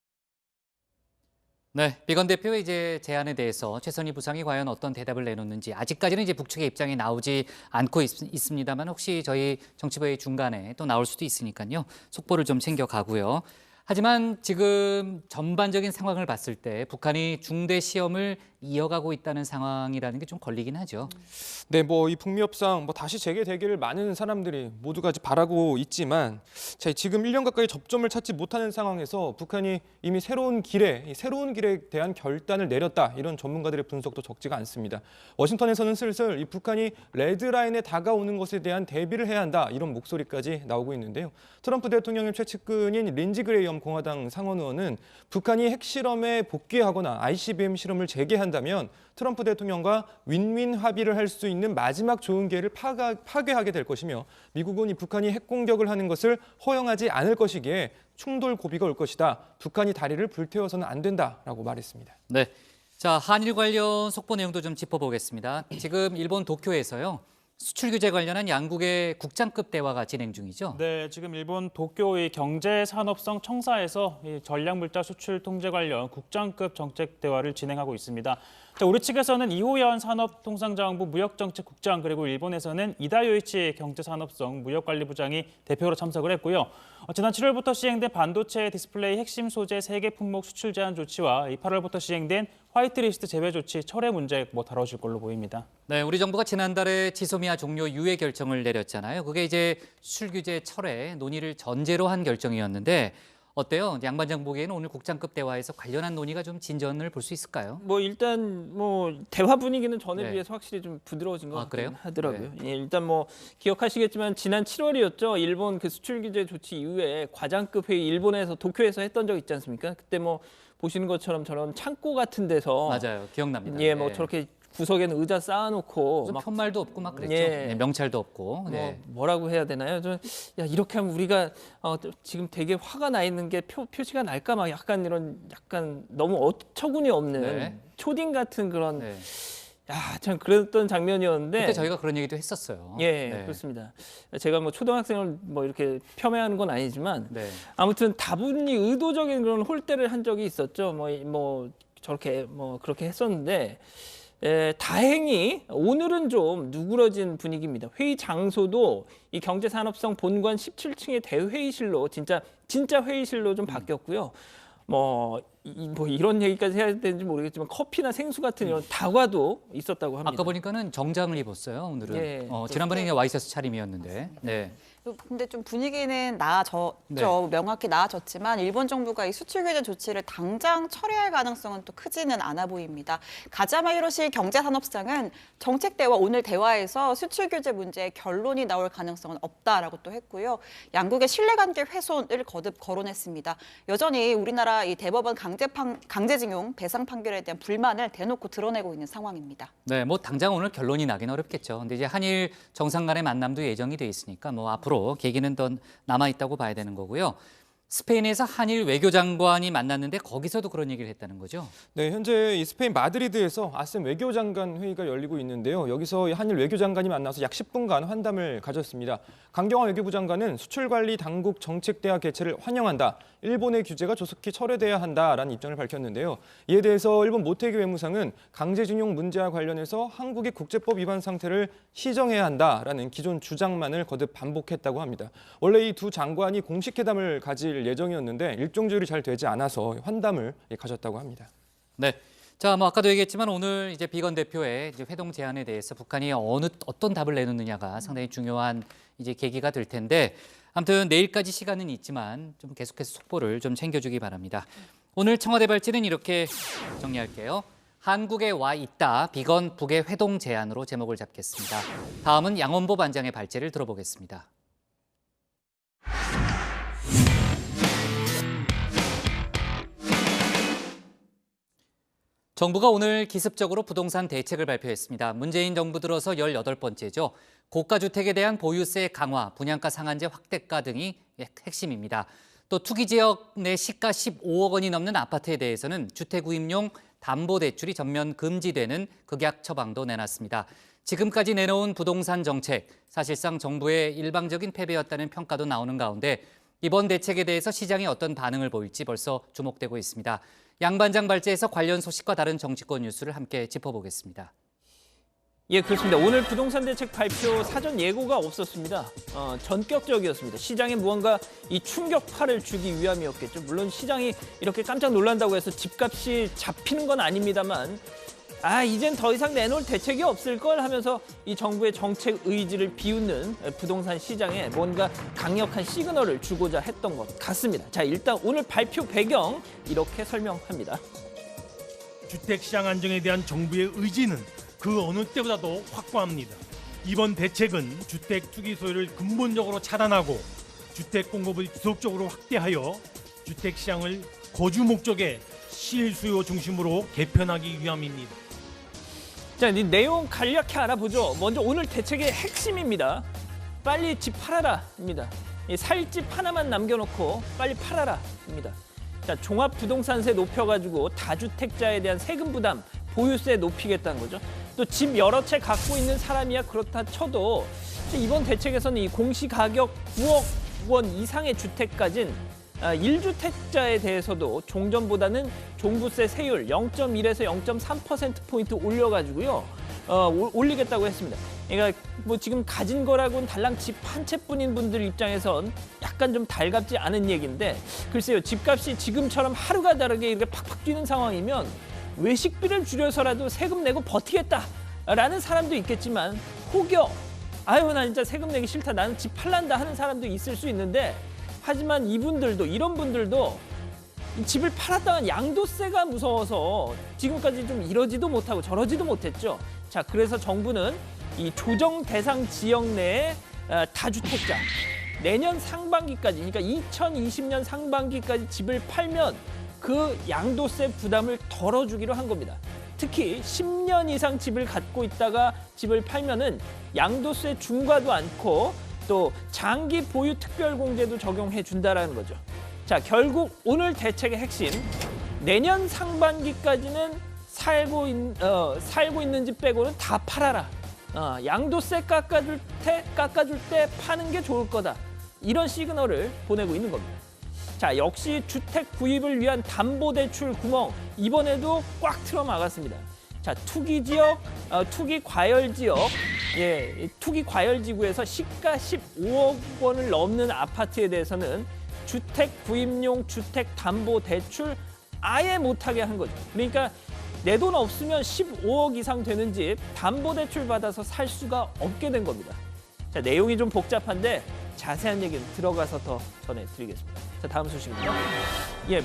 네, 비건 대표의 이제 제안에 대해서 최선희 부상이 과연 어떤 대답을 내놓는지 아직까지는 이제 북측의 입장이 나오지 않고 있습니다만 혹시 저희 정치부의 중간에 또 나올 수도 있으니까요. 속보를 좀 챙겨가고요. 하지만 지금 전반적인 상황을 봤을 때 북한이 중대 시험을 이어가고 있다는 상황이라는 게 좀 걸리긴 하죠. 네, 이 북미 협상 다시 재개되기를 많은 사람들이 모두가 바라고 있지만 지금 1년 가까이 접점을 찾지 못하는 상황에서 북한이 이미 새로운 길에 대한 결단을 내렸다. 이런 전문가들의 분석도 적지가 않습니다. 워싱턴에서는 슬슬 이 북한이 레드라인에 다가오는 것에 대한 대비를 해야 한다. 이런 목소리까지 나오고 있는데요. 트럼프 대통령의 최측근인 린지 그레이엄 공화당 상원 의원은 북한이 핵실험에 복귀하거나 ICBM 실험을 재개한다면 트럼프 대통령과 윈윈 합의를 할 수 있는 마지막 좋은 기회를 파괴하게 될 것이며 미국은 이 북한이 핵공격을 하는 것을 허용하지 않을 것이기에 충돌 고비가 올 것이다. 북한이 다리를 불태워서는 안 된다라고 말했습니다. 네, 자 한일 관련 속보 내용도 좀 짚어보겠습니다. 지금 일본 도쿄에서요. 수출 규제 관련한 양국의 국장급 대화가 진행 중이죠. 네, 지금 일본 도쿄의 경제산업성 청사에서 이 전략물자 수출 통제 관련 국장급 정책 대화를 진행하고 있습니다. 자, 우리 측에서는 이호연 산업통상자원부 무역정책국장 그리고 일본에서는 이다 요이치 경제산업성 무역관리부장이 대표로 참석을 했고요. 지난 7월부터 시행된 반도체 디스플레이 핵심 소재 3개 품목 수출 제한 조치와 8월부터 시행된 화이트리스트 제외 조치 철회 문제 다뤄질 걸로 보입니다. 네, 우리 정부가 지난달에 지소미아 종료 유예 결정을 내렸잖아요. 그게 이제 수출 규제 철회 논의를 전제로 한 결정이었는데 어때요? 양반장 보기에는 오늘 국장급 대화에서 관련한 논의가 좀 진전을 볼 수 있을까요? 일단 대화 분위기는 전에 비해서 확실히 좀 부드러워진 것 같긴 하더라고요. 네. 일단 기억하시겠지만 지난 7월이었죠. 일본 그 수출 규제 조치 이후에 과장급 회의 일본에서 도쿄에서 했던 적 있지 않습니까? 그때 보시는 것처럼 저런 창고 같은 데서 맞아요. 기억납니다. 예, 저렇게 구석에는 의자 쌓아놓고 막 편말도 없고 막 그랬죠. 예. 네, 명찰도 없고. 네. 뭐라고 해야 되나요? 이렇게 하면 우리가 지금 되게 화가 나 있는 게 표시가 날까 막 약간 너무 어처구니 없는 초딩 같은 그런 야, 참 그랬던 장면이었는데. 그때 저희가 그런 얘기도 했었어요. 예, 네. 그렇습니다. 제가 뭐 초등학생을 뭐 이렇게 폄훼하는 건 아니지만 네. 아무튼 다분히 의도적인 그런 홀대를 한 적이 있었죠. 뭐 저렇게 뭐 그렇게 했었는데 다행히 오늘은 좀 누그러진 분위기입니다. 회의 장소도 이 경제산업성 본관 17층의 대회의실로 진짜 회의실로 좀 바뀌었고요. 뭐 이런 얘기까지 해야 되는지 모르겠지만 커피나 생수 같은 이런 다과도 있었다고 합니다. 아까 보니까는 정장을 입었어요. 오늘은. 예, 지난번에 그냥 와이셔츠 차림이었는데. 네. 근데 좀 분위기는 나아졌죠. 네. 명확히 나아졌지만 일본 정부가 이 수출 규제 조치를 당장 철회할 가능성은 또 크지는 않아 보입니다. 가자마 히로시 경제산업상은 정책대와 오늘 대화에서 수출 규제 문제에 결론이 나올 가능성은 없다라고 또 했고요. 양국의 신뢰관계 훼손을 거듭 거론했습니다. 여전히 우리나라 이 대법원 강제징용 배상 판결에 대한 불만을 대놓고 드러내고 있는 상황입니다. 네, 뭐 당장 오늘 결론이 나긴 어렵겠죠. 근데 이제 한일 정상 간의 만남도 예정이 돼 있으니까 뭐 앞으로 계기는 더 남아 있다고 봐야 되는 거고요. 스페인에서 한일 외교장관이 만났는데 거기서도 그런 얘기를 했다는 거죠? 네, 현재 이 스페인 마드리드에서 아셈 외교장관 회의가 열리고 있는데요. 여기서 한일 외교장관이 만나서 약 10분간 환담을 가졌습니다. 강경화 외교부 장관은 수출관리 당국 정책대화 개최를 환영한다. 일본의 규제가 조속히 철회돼야 한다라는 입장을 밝혔는데요. 이에 대해서 일본 모테기 외무상은 강제징용 문제와 관련해서 한국의 국제법 위반 상태를 시정해야 한다라는 기존 주장만을 거듭 반복했다고 합니다. 원래 이 두 장관이 공식 회담을 가질 예정이었는데 일정 조율이 잘 되지 않아서 환담을 가졌다고 합니다. 네. 자, 뭐 아까도 얘기했지만 오늘 이제 비건 대표의 이제 회동 제안에 대해서 북한이 어떤 답을 내놓느냐가 상당히 중요한 이제 계기가 될 텐데 아무튼 내일까지 시간은 있지만 좀 계속해서 속보를 좀 챙겨주기 바랍니다. 오늘 청와대 발제는 이렇게 정리할게요. 한국에 와 있다. 비건 북의 회동 제안으로 제목을 잡겠습니다. 다음은 양원보 반장의 발제를 들어보겠습니다. 정부가 오늘 기습적으로 부동산 대책을 발표했습니다. 문재인 정부 들어서 18번째죠. 고가주택에 대한 보유세 강화, 분양가 상한제 확대가 등이 핵심입니다. 또 투기지역 내 시가 15억 원이 넘는 아파트에 대해서는 주택구입용 담보대출이 전면 금지되는 극약 처방도 내놨습니다. 지금까지 내놓은 부동산 정책, 사실상 정부의 일방적인 패배였다는 평가도 나오는 가운데 이번 대책에 대해서 시장이 어떤 반응을 보일지 벌써 주목되고 있습니다. 양 반장 발제에서 관련 소식과 다른 정치권 뉴스를 함께 짚어보겠습니다. 예, 그렇습니다. 오늘 부동산 대책 발표 사전 예고가 없었습니다. 전격적이었습니다. 시장에 무언가 이 충격파를 주기 위함이었겠죠. 물론 시장이 이렇게 깜짝 놀란다고 해서 집값이 잡히는 건 아닙니다만 이젠 더 이상 내놓을 대책이 없을 걸 하면서 이 정부의 정책 의지를 비웃는 부동산 시장에 뭔가 강력한 시그널을 주고자 했던 것 같습니다. 자, 일단 오늘 발표 배경 이렇게 설명합니다. 주택시장 안정에 대한 정부의 의지는 그 어느 때보다도 확고합니다. 이번 대책은 주택 투기 소유를 근본적으로 차단하고 주택 공급을 지속적으로 확대하여 주택시장을 거주 목적의 실수요 중심으로 개편하기 위함입니다. 자, 이 내용 간략히 알아보죠. 먼저 오늘 대책의 핵심입니다. 빨리 집 팔아라입니다. 살 집 하나만 남겨놓고 빨리 팔아라입니다. 자, 종합부동산세 높여가지고 다주택자에 대한 세금 부담, 보유세 높이겠다는 거죠. 또 집 여러 채 갖고 있는 사람이야 그렇다 쳐도 이번 대책에서는 이 공시가격 9억 원 이상의 주택 가진 1주택자에 대해서도 종전보다는 종부세 세율 0.1에서 0.3%포인트 올려가지고요. 올리겠다고 했습니다. 그러니까 뭐 지금 가진 거라고는 달랑 집 한 채뿐인 분들 입장에선 약간 좀 달갑지 않은 얘기인데 글쎄요. 집값이 지금처럼 하루가 다르게 이렇게 팍팍 뛰는 상황이면 외식비를 줄여서라도 세금 내고 버티겠다라는 사람도 있겠지만 혹여 나 진짜 세금 내기 싫다. 나는 집 팔란다 하는 사람도 있을 수 있는데 하지만 이분들도 이런 분들도 집을 팔았다간 양도세가 무서워서 지금까지 좀 이러지도 못하고 저러지도 못했죠. 자, 그래서 정부는 이 조정 대상 지역 내의 다주택자 내년 상반기까지 그러니까 2020년 상반기까지 집을 팔면 그 양도세 부담을 덜어주기로 한 겁니다. 특히 10년 이상 집을 갖고 있다가 집을 팔면은 양도세 중과도 않고 또 장기 보유 특별공제도 적용해 준다라는 거죠. 자, 결국 오늘 대책의 핵심 내년 상반기까지는 살고 있는 집 빼고는 다 팔아라. 양도세 깎아줄 때 파는 게 좋을 거다. 이런 시그널을 보내고 있는 겁니다. 자, 역시 주택 구입을 위한 담보대출 구멍 이번에도 꽉 틀어 막았습니다. 자, 투기 지역, 투기 과열 지역, 투기 과열 지구에서 시가 15억 원을 넘는 아파트에 대해서는 주택 구입용 주택 담보대출 아예 못하게 한 거죠. 그러니까 내 돈 없으면 15억 이상 되는 집 담보대출 받아서 살 수가 없게 된 겁니다. 자, 내용이 좀 복잡한데 자세한 얘기는 들어가서 더 전해드리겠습니다. 자, 다음 소식입니다.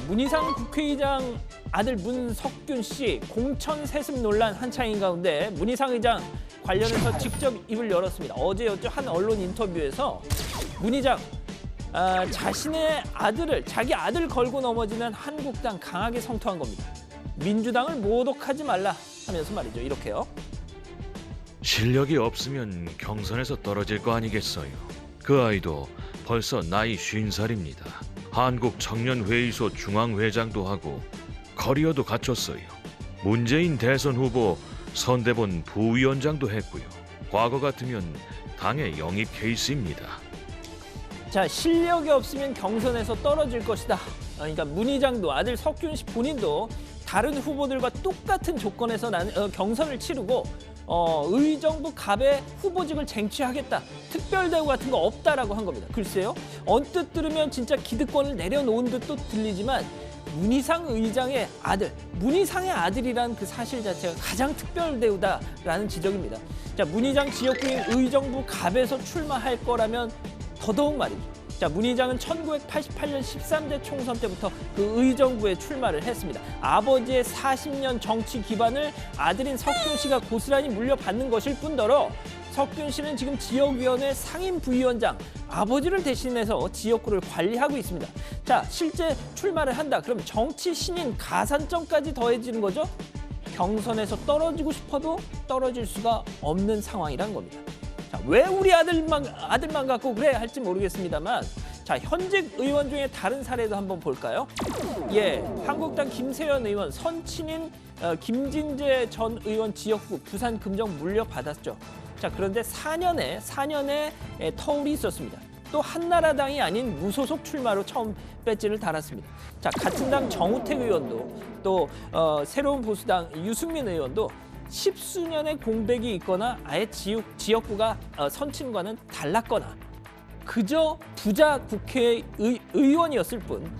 문희상 국회의장 아들 문석균 씨 공천 세습 논란 한창인 가운데 문희상 의장 관련해서 직접 입을 열었습니다. 어제였죠. 한 언론 인터뷰에서 문 의장 자기 아들 걸고 넘어지는 한국당 강하게 성토한 겁니다. 민주당을 모독하지 말라 하면서 말이죠. 이렇게요. 실력이 없으면 경선에서 떨어질 거 아니겠어요. 그 아이도 벌써 나이 50살입니다. 한국청년회의소 중앙회장도 하고 커리어도 갖췄어요. 문재인 대선 후보 선대본 부위원장도 했고요. 과거 같으면 당의 영입 케이스입니다. 자, 실력이 없으면 경선에서 떨어질 것이다. 그러니까 문 의장도 아들 석균 씨 본인도 다른 후보들과 똑같은 조건에서 경선을 치르고 의정부 갑의 후보직을 쟁취하겠다. 특별대우 같은 거 없다라고 한 겁니다. 글쎄요. 언뜻 들으면 진짜 기득권을 내려놓은 듯도 들리지만 문희상 의장의 아들, 문희상의 아들이라는 그 사실 자체가 가장 특별대우다라는 지적입니다. 자, 문 의장 지역구인 의정부 갑에서 출마할 거라면 더더욱 말이죠. 자, 문 의장은 1988년 13대 총선 때부터 그 의정부에 출마를 했습니다. 아버지의 40년 정치 기반을 아들인 석균 씨가 고스란히 물려받는 것일 뿐더러 석균 씨는 지금 지역위원회 상임 부위원장, 아버지를 대신해서 지역구를 관리하고 있습니다. 자, 실제 출마를 한다. 그럼 정치 신인 가산점까지 더해지는 거죠? 경선에서 떨어지고 싶어도 떨어질 수가 없는 상황이란 겁니다. 자, 왜 우리 아들만 갖고 그래 할지 모르겠습니다만, 자, 현직 의원 중에 다른 사례도 한번 볼까요? 한국당 김세연 의원, 선친인 김진재 전 의원 지역구 부산 금정 물려받았죠. 자, 그런데 4년의 터울이 있었습니다. 또 한나라당이 아닌 무소속 출마로 처음 배지를 달았습니다. 자, 같은 당 정우택 의원도 또 새로운 보수당 유승민 의원도 10수년의 공백이 있거나 아예 지역구가 선친과는 달랐거나 그저 부자 국회의원이었을 뿐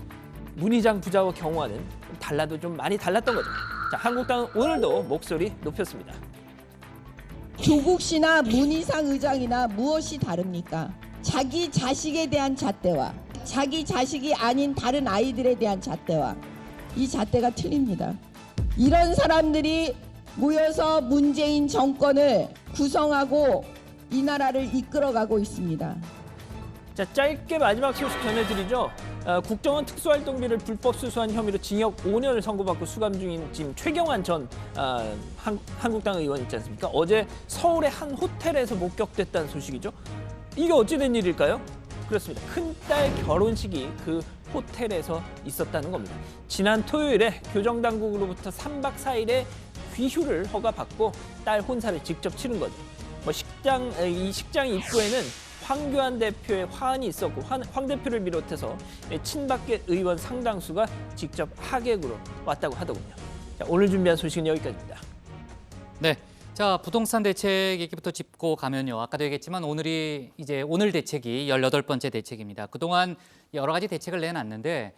문희장 부자와 경우와는 달라도 좀 많이 달랐던 거죠. 자, 한국당은 오늘도 목소리 높였습니다. 조국 씨나 문희상 의장이나 무엇이 다릅니까? 자기 자식에 대한 잣대와 자기 자식이 아닌 다른 아이들에 대한 잣대와 이 잣대가 틀립니다. 이런 사람들이 모여서 문재인 정권을 구성하고 이 나라를 이끌어가고 있습니다. 자, 짧게 마지막 소식 전해드리죠. 국정원 특수활동비를 불법 수수한 혐의로 징역 5년을 선고받고 수감 중인 지금 최경환 전 한국당 의원 있지 않습니까? 어제 서울의 한 호텔에서 목격됐다는 소식이죠. 이게 어찌된 일일까요? 그렇습니다. 큰딸 결혼식이 그 호텔에서 있었다는 겁니다. 지난 토요일에 교정당국으로부터 3박 4일의 귀휴를 허가받고 딸 혼사를 직접 치른 거죠. 이 식장 입구에는 황교안 대표의 화환이 있었고 황 대표를 비롯해서 친박계 의원 상당수가 직접 하객으로 왔다고 하더군요. 자, 오늘 준비한 소식은 여기까지입니다. 네. 자, 부동산 대책 얘기부터 짚고 가면요. 아까도 얘기했지만 오늘 대책이 18번째 대책입니다. 그동안 여러 가지 대책을 내놨는데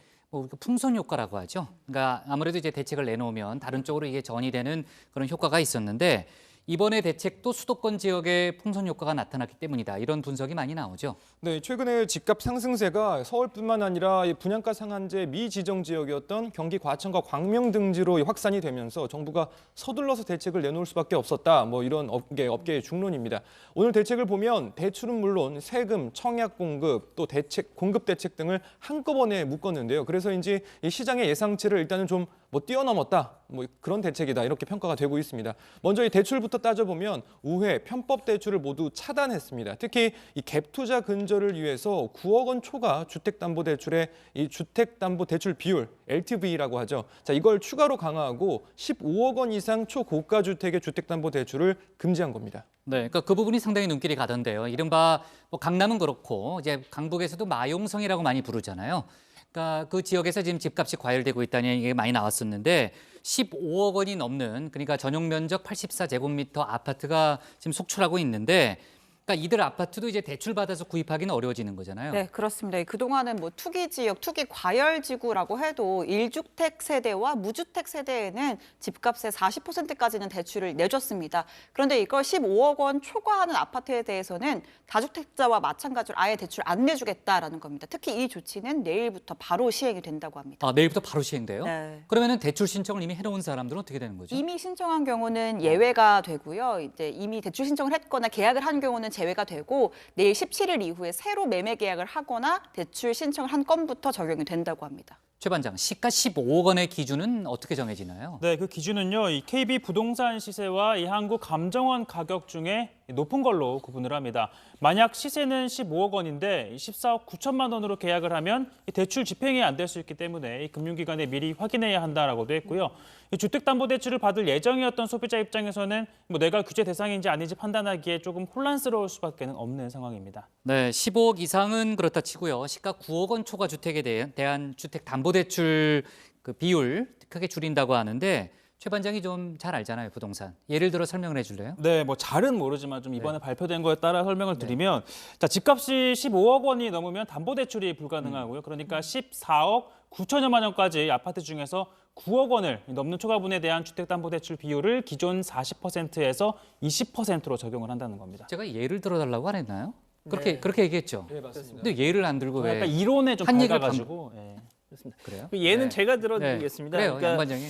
풍선 효과라고 하죠. 그러니까 아무래도 이제 대책을 내놓으면 다른 쪽으로 이게 전이 되는 그런 효과가 있었는데 이번에 대책도 수도권 지역에 풍선 효과가 나타났기 때문이다. 이런 분석이 많이 나오죠. 네, 최근에 집값 상승세가 서울뿐만 아니라 분양가 상한제 미지정 지역이었던 경기 과천과 광명 등지로 확산이 되면서 정부가 서둘러서 대책을 내놓을 수밖에 없었다. 이런 업계의 중론입니다. 오늘 대책을 보면 대출은 물론 세금, 청약 공급, 또 공급 대책 등을 한꺼번에 묶었는데요. 그래서인지 이 시장의 예상치를 일단은 좀 뭐 뛰어넘었다, 뭐 그런 대책이다 이렇게 평가가 되고 있습니다. 먼저 이 대출부터 따져보면 우회, 편법 대출을 모두 차단했습니다. 특히 이 갭 투자 근절을 위해서 9억 원 초과 주택담보대출의 이 주택담보대출 비율 LTV라고 하죠. 자, 이걸 추가로 강화하고 15억 원 이상 초고가 주택의 주택담보대출을 금지한 겁니다. 네, 그러니까 그 부분이 상당히 눈길이 가던데요. 이른바 뭐 강남은 그렇고 이제 강북에서도 마용성이라고 많이 부르잖아요. 그러니까 그 지역에서 지금 집값이 과열되고 있다는 얘기가 많이 나왔었는데 15억 원이 넘는 그러니까 전용 면적 84제곱미터 아파트가 지금 속출하고 있는데 그러니까 이들 아파트도 이제 대출 받아서 구입하기는 어려워지는 거잖아요. 네, 그렇습니다. 그동안은 뭐 투기 지역, 투기 과열 지구라고 해도 1주택 세대와 무주택 세대에는 집값의 40%까지는 대출을 내줬습니다. 그런데 이걸 15억 원 초과하는 아파트에 대해서는 다주택자와 마찬가지로 아예 대출 안 내주겠다라는 겁니다. 특히 이 조치는 내일부터 바로 시행이 된다고 합니다. 아, 내일부터 바로 시행돼요? 네. 그러면은 대출 신청을 이미 해놓은 사람들은 어떻게 되는 거죠? 이미 신청한 경우는 예외가 되고요. 이제 이미 대출 신청을 했거나 계약을 한 경우는 제외가 되고 내일 17일 이후에 새로 매매 계약을 하거나 대출 신청을 한 건부터 적용이 된다고 합니다. 최 반장, 시가 15억 원의 기준은 어떻게 정해지나요? 네, 그 기준은요. 이 KB 부동산 시세와 이 한국감정원 가격 중에 높은 걸로 구분을 합니다. 만약 시세는 15억 원인데 14억 9천만 원으로 계약을 하면 대출 집행이 안 될 수 있기 때문에 금융기관에 미리 확인해야 한다라고 돼 있고요. 주택담보대출을 받을 예정이었던 소비자 입장에서는 뭐 내가 규제 대상인지 아닌지 판단하기에 조금 혼란스러울 수밖에 없는 상황입니다. 네, 15억 이상은 그렇다 치고요. 시가 9억 원 초과 주택에 대한 주택담보대출 그 비율 크게 줄인다고 하는데 최 반장이 좀 잘 알잖아요, 부동산. 예를 들어 설명을 해줄래요? 네, 뭐 잘은 모르지만 좀 이번에 발표된 거에 따라 설명을 드리면 자, 집값이 15억 원이 넘으면 담보대출이 불가능하고요. 그러니까 14억 9천여만 원까지 아파트 중에서 9억 원을 넘는 초과분에 대한 주택담보대출 비율을 기존 40%에서 20%로 적용을 한다는 겁니다. 제가 예를 들어달라고 안 했나요? 그렇게 얘기했죠. 네, 맞습니다. 근데 예를 안 들고 왜? 약간 이론에 좀 밝아가지고. 네. 그렇습니다. 그래요? 그 예는 네. 제가 들어드리겠습니다. 네. 그래요, 양 반장이.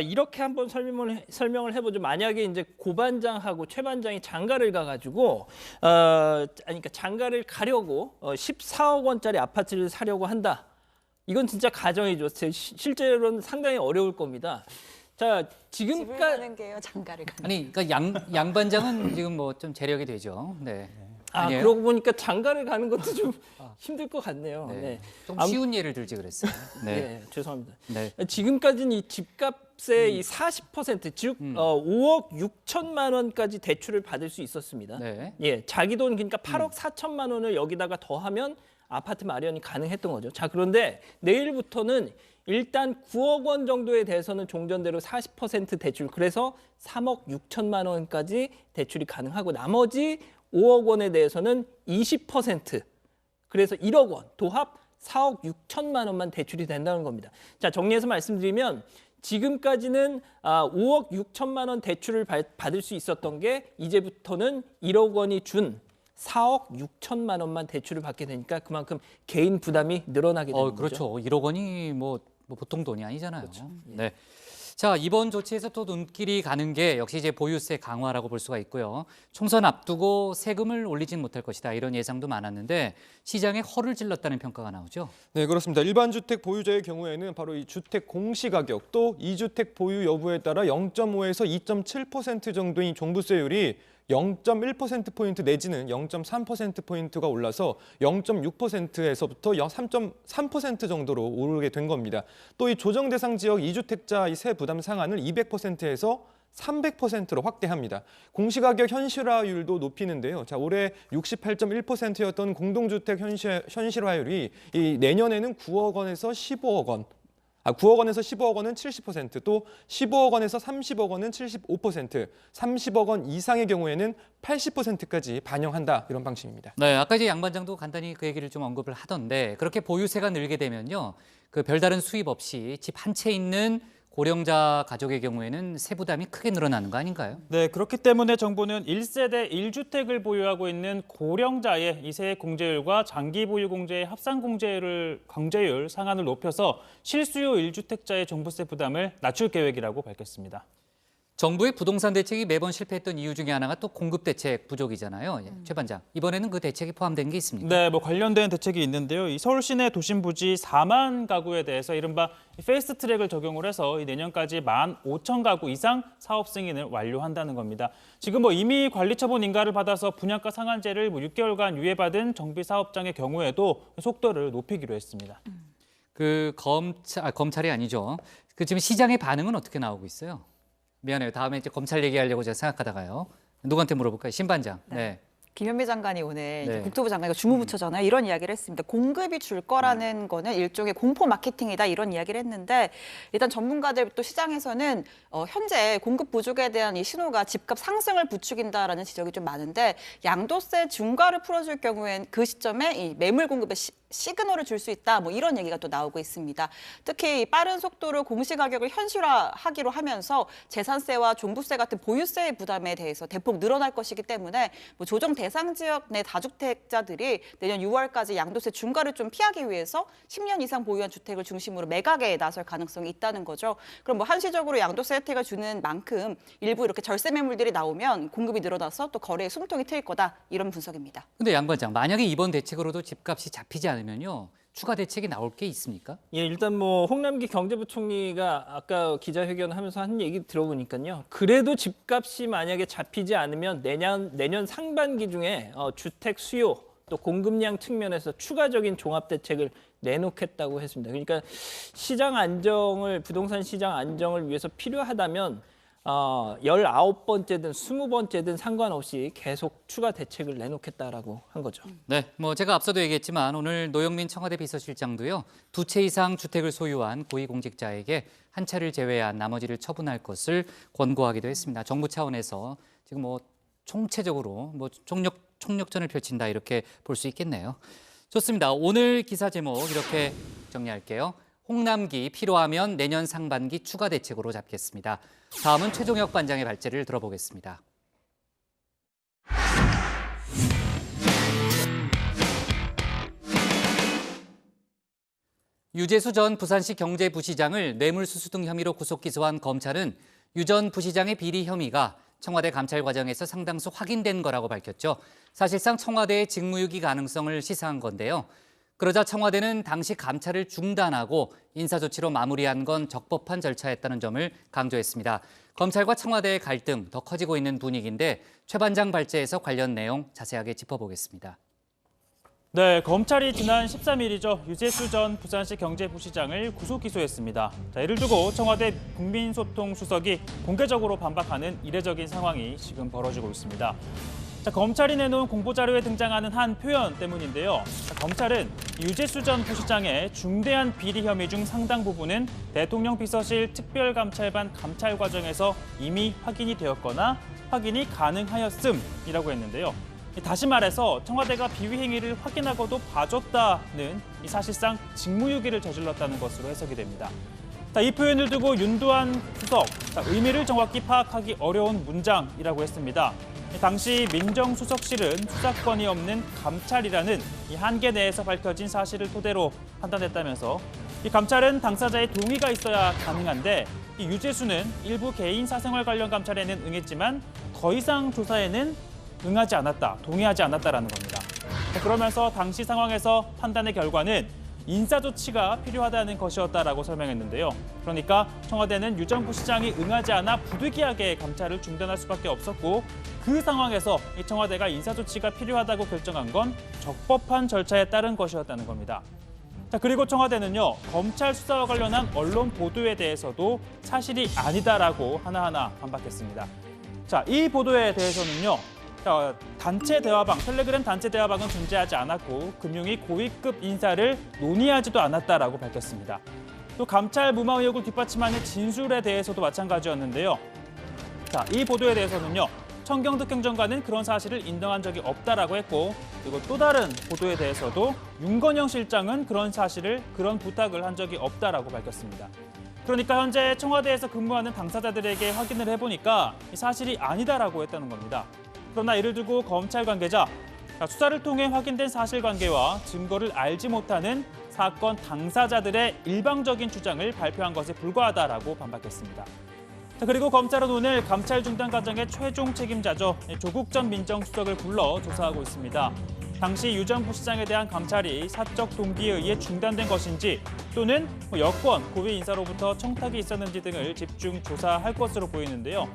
이렇게 한번 설명을 해보죠. 만약에 이제 고 반장하고 최 반장이 장가를 가가지고, 그러니까 장가를 가려고 14억 원짜리 아파트를 사려고 한다. 이건 진짜 가정이죠. 실제로는 상당히 어려울 겁니다. 자, 지금까지 집을 가는 게요, 장가를 가는. 아니, 그러니까 양 반장은 지금 뭐 좀 재력이 되죠. 네. 아니에요? 그러고 보니까 장가를 가는 것도 좀 힘들 것 같네요. 네. 좀 쉬운 예를 들지 그랬어요. 네, 죄송합니다. 네. 지금까지는 이 집값의 이 40%, 즉 5억 6천만 원까지 대출을 받을 수 있었습니다. 네. 예, 자기 돈 그러니까 8억 4천만 원을 여기다가 더하면 아파트 마련이 가능했던 거죠. 자, 그런데 내일부터는 일단 9억 원 정도에 대해서는 종전대로 40% 대출, 그래서 3억 6천만 원까지 대출이 가능하고 나머지 5억 원에 대해서는 20%, 그래서 1억 원, 도합 4억 6천만 원만 대출이 된다는 겁니다. 자, 정리해서 말씀드리면 지금까지는 5억 6천만 원 대출을 받을 수 있었던 게 이제부터는 1억 원이 준 4억 6천만 원만 대출을 받게 되니까 그만큼 개인 부담이 늘어나게 되는 거죠. 그렇죠. 1억 원이 뭐 보통 돈이 아니잖아요. 그렇죠. 네. 자, 이번 조치에서 또 눈길이 가는 게 역시 이제 보유세 강화라고 볼 수가 있고요. 총선 앞두고 세금을 올리진 못할 것이다, 이런 예상도 많았는데 시장에 허를 찔렀다는 평가가 나오죠. 네, 그렇습니다. 일반 주택 보유자의 경우에는 바로 이 주택 공시가격 또 2주택 보유 여부에 따라 0.5에서 2.7% 정도인 종부세율이 0.1%포인트 내지는 0.3%포인트가 올라서 0.6%에서부터 3.3% 정도로 오르게 된 겁니다. 또 이 조정 대상 지역 2주택자 세 부담 상한을 200%에서 300%로 확대합니다. 공시가격 현실화율도 높이는데요. 자, 올해 68.1%였던 공동주택 현실화율이 내년에는 9억 원에서 15억 원, 9억 원에서 15억 원은 70%, 또 15억 원에서 30억 원은 75%, 30억 원 이상의 경우에는 80%까지 반영한다, 이런 방식입니다. 네, 아까 이제 양 반장도 간단히 그 얘기를 좀 언급을 하던데 그렇게 보유세가 늘게 되면요, 그 별다른 수입 없이 집 한 채 있는 고령자 가족의 경우에는 세부담이 크게 늘어나는 거 아닌가요? 네, 그렇기 때문에 정부는 1세대 1주택을 보유하고 있는 고령자의 이세 공제율과 장기 보유 공제의 합산 공제율 상한을 높여서 실수요 1주택자의 종부세 부담을 낮출 계획이라고 밝혔습니다. 정부의 부동산 대책이 매번 실패했던 이유 중에 하나가 또 공급 대책 부족이잖아요. 최 반장, 이번에는 그 대책이 포함된 게 있습니까? 네, 뭐 관련된 대책이 있는데요. 이 서울 시내 도심 부지 4만 가구에 대해서 이른바 패스트 트랙을 적용을 해서 내년까지 15,000가구 이상 사업 승인을 완료한다는 겁니다. 지금 뭐 이미 관리 처분 인가를 받아서 분양가 상한제를 6개월간 유예받은 정비 사업장의 경우에도 속도를 높이기로 했습니다. 그 검찰이 아니죠. 그 지금 시장의 반응은 어떻게 나오고 있어요? 미안해요. 다음에 이제 검찰 얘기하려고 제가 생각하다가요. 누구한테 물어볼까요? 신 반장. 네. 김현미 장관이 오늘 네. 국토부 장관이 주무부처잖아요. 이런 이야기를 했습니다. 공급이 줄 거라는 거는 일종의 공포 마케팅이다 이런 이야기를 했는데 일단 전문가들 또 시장에서는 현재 공급 부족에 대한 이 신호가 집값 상승을 부추긴다라는 지적이 좀 많은데 양도세 중과를 풀어줄 경우엔 그 시점에 이 매물 공급에 시그널을 줄 수 있다 뭐 이런 얘기가 또 나오고 있습니다. 특히 빠른 속도로 공시가격을 현실화하기로 하면서 재산세와 종부세 같은 보유세의 부담에 대해서 대폭 늘어날 것이기 때문에 뭐 조정 대상 지역 내 다주택자들이 내년 6월까지 양도세 중과를 좀 피하기 위해서 10년 이상 보유한 주택을 중심으로 매각에 나설 가능성이 있다는 거죠. 그럼 뭐 한시적으로 양도세 혜택을 주는 만큼 일부 이렇게 절세 매물들이 나오면 공급이 늘어나서 또 거래에 숨통이 트일 거다 이런 분석입니다. 근데 양 반장, 만약에 이번 대책으로도 집값이 잡히지 않으면요. 추가 대책이 나올 게 있습니까? 예, 일단 뭐 홍남기 경제부총리가 아까 기자회견하면서 한 얘기 들어보니까요. 그래도 집값이 만약에 잡히지 않으면 내년 상반기 중에 주택 수요 또 공급량 측면에서 추가적인 종합 대책을 내놓겠다고 했습니다. 그러니까 시장 안정을 부동산 시장 안정을 위해서 필요하다면 19번째든 20번째든 상관없이 계속 추가 대책을 내놓겠다라고 한 거죠. 네, 뭐 제가 앞서도 얘기했지만 오늘 노영민 청와대 비서실장도요. 2채 이상 주택을 소유한 고위공직자에게 한 채를 제외한 나머지를 처분할 것을 권고하기도 했습니다. 정부 차원에서 지금 뭐 총체적으로 뭐 총력전을 펼친다 이렇게 볼 수 있겠네요. 좋습니다. 오늘 기사 제목 이렇게 정리할게요. 홍남기 필요하면 내년 상반기 추가 대책으로 잡겠습니다. 다음은 최종혁 반장의 발제를 들어보겠습니다. 유재수 전 부산시 경제부시장을 뇌물수수 등 혐의로 구속 기소한 검찰은 유 전 부시장의 비리 혐의가 청와대 감찰 과정에서 상당수 확인된 거라고 밝혔죠. 사실상 청와대의 직무유기 가능성을 시사한 건데요. 그러자 청와대는 당시 감찰을 중단하고 인사조치로 마무리한 건 적법한 절차였다는 점을 강조했습니다. 검찰과 청와대의 갈등 더 커지고 있는 분위기인데 최 반장 발제에서 관련 내용 자세하게 짚어보겠습니다. 네, 검찰이 지난 13일이죠. 유재수 전 부산시 경제부시장을 구속 기소했습니다. 자, 이를 두고 청와대 국민소통수석이 공개적으로 반박하는 이례적인 상황이 지금 벌어지고 있습니다. 자, 검찰이 내놓은 공보자료에 등장하는 한 표현 때문인데요. 자, 검찰은 유재수 전 부시장의 중대한 비리 혐의 중 상당 부분은 대통령 비서실 특별감찰반 감찰 과정에서 이미 확인이 되었거나 확인이 가능하였음이라고 했는데요. 다시 말해서 청와대가 비위 행위를 확인하고도 봐줬다는 이 사실상 직무유기를 저질렀다는 것으로 해석이 됩니다. 자, 이 표현을 두고 윤두한 수석, 의미를 정확히 파악하기 어려운 문장이라고 했습니다. 당시 민정수석실은 수사권이 없는 감찰이라는 이 한계 내에서 밝혀진 사실을 토대로 판단했다면서 이 감찰은 당사자의 동의가 있어야 가능한데 이 유재수는 일부 개인 사생활 관련 감찰에는 응했지만 더 이상 조사에는 응하지 않았다, 동의하지 않았다라는 겁니다. 그러면서 당시 상황에서 판단의 결과는 인사조치가 필요하다는 것이었다라고 설명했는데요. 그러니까 청와대는 유 전 부시장이 응하지 않아 부득이하게 감찰을 중단할 수밖에 없었고 그 상황에서 이 청와대가 인사조치가 필요하다고 결정한 건 적법한 절차에 따른 것이었다는 겁니다. 자, 그리고 청와대는요, 검찰 수사와 관련한 언론 보도에 대해서도 사실이 아니다라고 하나하나 반박했습니다. 자, 이 보도에 대해서는요, 단체 대화방, 텔레그램 단체 대화방은 존재하지 않았고 금융위 고위급 인사를 논의하지도 않았다라고 밝혔습니다. 또 감찰 무마 의혹을 뒷받침하는 진술에 대해서도 마찬가지였는데요. 자, 이 보도에 대해서는요. 청경득 행정관은 그런 사실을 인정한 적이 없다라고 했고 그리고 또 다른 보도에 대해서도 윤건영 실장은 그런 부탁을 한 적이 없다라고 밝혔습니다. 그러니까 현재 청와대에서 근무하는 당사자들에게 확인을 해보니까 사실이 아니다라고 했다는 겁니다. 그러나 이를 두고 검찰 관계자, 수사를 통해 확인된 사실관계와 증거를 알지 못하는 사건 당사자들의 일방적인 주장을 발표한 것에 불과하다라고 반박했습니다. 자, 그리고 검찰은 오늘 감찰 중단 과정의 최종 책임자죠. 조국 전 민정수석을 불러 조사하고 있습니다. 당시 유 전 부시장에 대한 감찰이 사적 동기에 의해 중단된 것인지 또는 여권, 고위 인사로부터 청탁이 있었는지 등을 집중 조사할 것으로 보이는데요.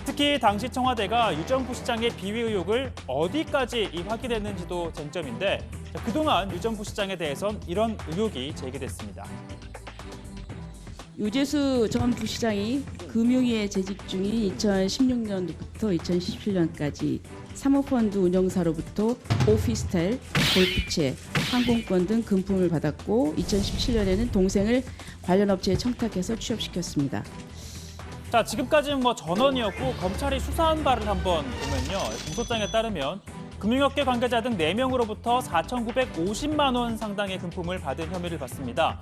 특히 당시 청와대가 유 전 부시장의 비위 의혹을 어디까지 확인했는지도 쟁점인데 그동안 유 전 부시장에 대해선 이런 의혹이 제기됐습니다. 유재수 전 부시장이 금융위에 재직 중인 2016년부터 2017년까지 사모펀드 운영사로부터 오피스텔, 골프채, 항공권 등 금품을 받았고 2017년에는 동생을 관련 업체에 청탁해서 취업시켰습니다. 자, 지금까지는 전원이었고 검찰이 수사한 바를 한번 보면요. 공소장에 따르면 금융업계 관계자 등 4명으로부터 4,950만 원 상당의 금품을 받은 혐의를 받습니다.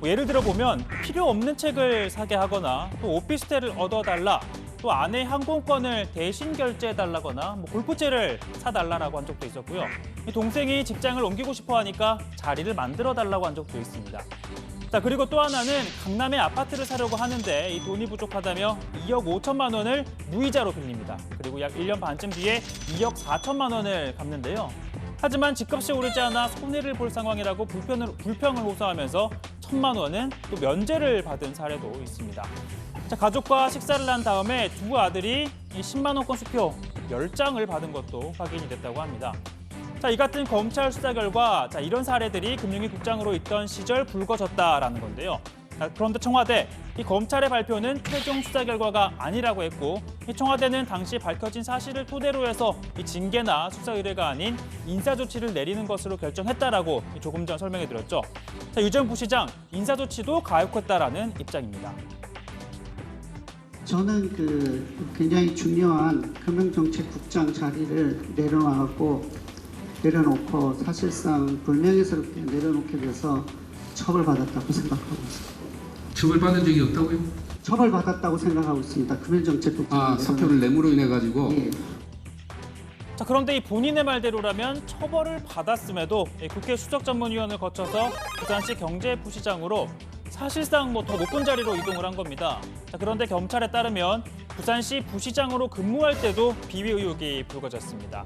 예를 들어 보면 필요 없는 책을 사게 하거나 또 오피스텔을 얻어달라, 또 아내의 항공권을 대신 결제해달라거나 골프채를 사달라고 한 적도 있었고요. 동생이 직장을 옮기고 싶어 하니까 자리를 만들어달라고 한 적도 있습니다. 자, 그리고 또 하나는 강남에 아파트를 사려고 하는데 이 돈이 부족하다며 2억 5천만 원을 무이자로 빌립니다. 그리고 약 1년 반쯤 뒤에 2억 4천만 원을 갚는데요. 하지만 집값이 오르지 않아 손해를 볼 상황이라고 불평을 호소하면서 1,000만 원은 또 면제를 받은 사례도 있습니다. 자, 가족과 식사를 한 다음에 두 아들이 이 10만 원권 수표 10장을 받은 것도 확인이 됐다고 합니다. 자, 이 같은 검찰 수사 결과 이런 사례들이 금융위 국장으로 있던 시절 불거졌다라는 건데요. 그런데 청와대, 이 검찰의 발표는 최종 수사 결과가 아니라고 했고 이 청와대는 당시 밝혀진 사실을 토대로 해서 이 징계나 수사 의뢰가 아닌 인사 조치를 내리는 것으로 결정했다라고 조금 전 설명해드렸죠. 자, 유 전 부시장 인사 조치도 가혹했다라는 입장입니다. 저는 굉장히 중요한 금융정책국장 자리를 내려놓고 사실상 불명예스럽게 내려놓게 돼서 처벌받았다고 생각하고 있습니다. 처벌받은 적이 없다고요? 처벌받았다고 생각하고 있습니다. 금융정책국장. 사표를 뇌물로 인해 가지고. 예. 자, 그런데 이 본인의 말대로라면 처벌을 받았음에도 국회 수석전문위원을 거쳐서 부산시 경제부시장으로 사실상 더 높은 자리로 이동을 한 겁니다. 자, 그런데 검찰에 따르면 부산시 부시장으로 근무할 때도 비위 의혹이 불거졌습니다.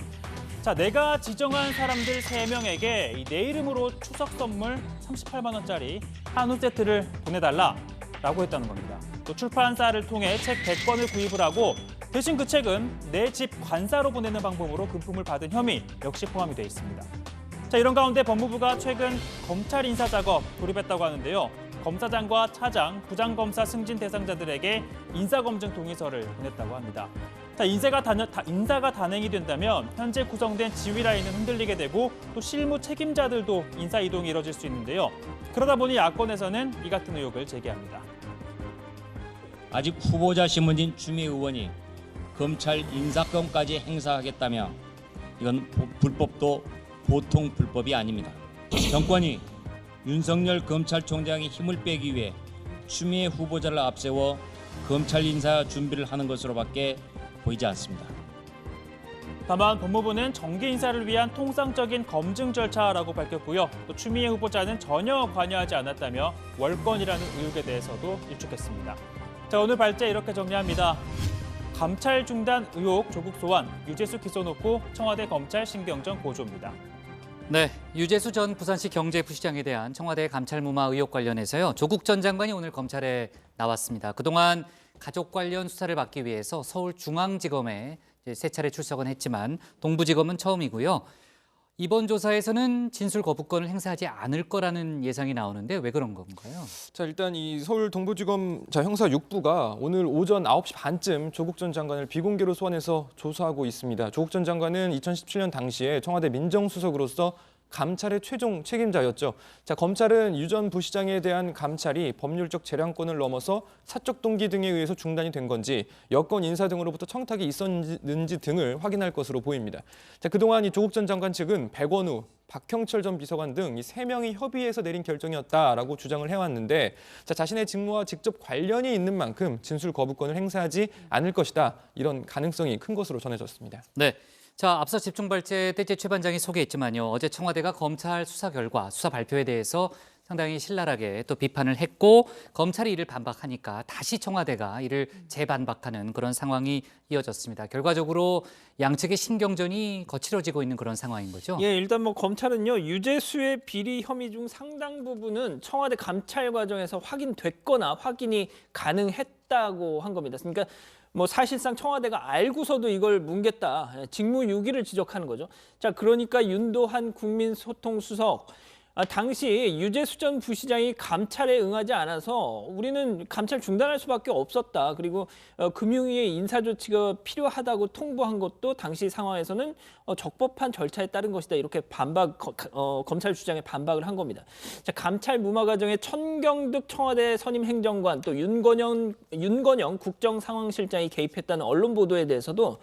자, 내가 지정한 사람들 3명에게 내 이름으로 추석 선물 38만 원짜리 한우 세트를 보내달라라고 했다는 겁니다. 또 출판사를 통해 책 100권을 구입을 하고 대신 그 책은 내 집 관사로 보내는 방법으로 금품을 받은 혐의 역시 포함이 돼 있습니다. 자, 이런 가운데 법무부가 최근 검찰 인사 작업 돌입했다고 하는데요. 검사장과 차장, 부장검사 승진 대상자들에게 인사검증 동의서를 보냈다고 합니다. 자, 인사가 단행이 된다면 현재 구성된 지휘 라인은 흔들리게 되고 또 실무 책임자들도 인사 이동이 이뤄질 수 있는데요. 그러다 보니 야권에서는 이 같은 의혹을 제기합니다. 아직 후보자 신분인 추미애 의원이 검찰 인사권까지 행사하겠다며 이건 불법도 보통 불법이 아닙니다. 정권이 윤석열 검찰총장이 힘을 빼기 위해 추미애 후보자를 앞세워 검찰 인사 준비를 하는 것으로밖에 보이지 않습니다. 다만 법무부는 정기 인사를 위한 통상적인 검증 절차라고 밝혔고요. 또 추미애 후보자는 전혀 관여하지 않았다며 월권이라는 의혹에 대해서도 일축했습니다. 자, 오늘 발제 이렇게 정리합니다. 감찰 중단 의혹 조국 소환, 유재수 기소 놓고 청와대 검찰 신경전 고조입니다. 네, 유재수 전 부산시 경제부시장에 대한 청와대 감찰 무마 의혹 관련해서요. 조국 전 장관이 오늘 검찰에 나왔습니다. 그동안 가족 관련 수사를 받기 위해서 서울중앙지검에 3차례 출석은 했지만 동부지검은 처음이고요. 이번 조사에서는 진술 거부권을 행사하지 않을 거라는 예상이 나오는데 왜 그런 건가요? 자, 일단 이 서울 동부지검 형사 6부가 오늘 오전 9시 반쯤 조국 전 장관을 비공개로 소환해서 조사하고 있습니다. 조국 전 장관은 2017년 당시에 청와대 민정수석으로서 감찰의 최종 책임자였죠. 자, 검찰은 유 전 부시장에 대한 감찰이 법률적 재량권을 넘어서 사적 동기 등에 의해서 중단이 된 건지 여권 인사 등으로부터 청탁이 있었는지 등을 확인할 것으로 보입니다. 자, 그동안 이 조국 전 장관 측은 백원우, 박형철 전 비서관 등 이 3명이 협의해서 내린 결정이었다라고 주장을 해왔는데 자신의 직무와 직접 관련이 있는 만큼 진술 거부권을 행사하지 않을 것이다. 이런 가능성이 큰 것으로 전해졌습니다. 네. 자, 앞서 집중발제 떼제 최 반장이 소개했지만요. 어제 청와대가 검찰 수사 결과, 수사 발표에 대해서 상당히 신랄하게 또 비판을 했고 검찰이 이를 반박하니까 다시 청와대가 이를 재반박하는 그런 상황이 이어졌습니다. 결과적으로 양측의 신경전이 거칠어지고 있는 그런 상황인 거죠. 예, 일단 뭐 검찰은요 유재수의 비리 혐의 중 상당 부분은 청와대 감찰 과정에서 확인됐거나 확인이 가능했다고 한 겁니다. 그러니까 뭐 사실상 청와대가 알고서도 이걸 뭉갰다, 직무유기를 지적하는 거죠. 자, 그러니까 윤도한 국민소통수석 당시 유재수 전 부시장이 감찰에 응하지 않아서 우리는 감찰 중단할 수밖에 없었다. 그리고 금융위의 인사조치가 필요하다고 통보한 것도 당시 상황에서는 적법한 절차에 따른 것이다. 이렇게 검찰 주장에 반박을 한 겁니다. 자, 감찰 무마 과정에 천경득 청와대 선임 행정관 또 윤건영 국정상황실장이 개입했다는 언론 보도에 대해서도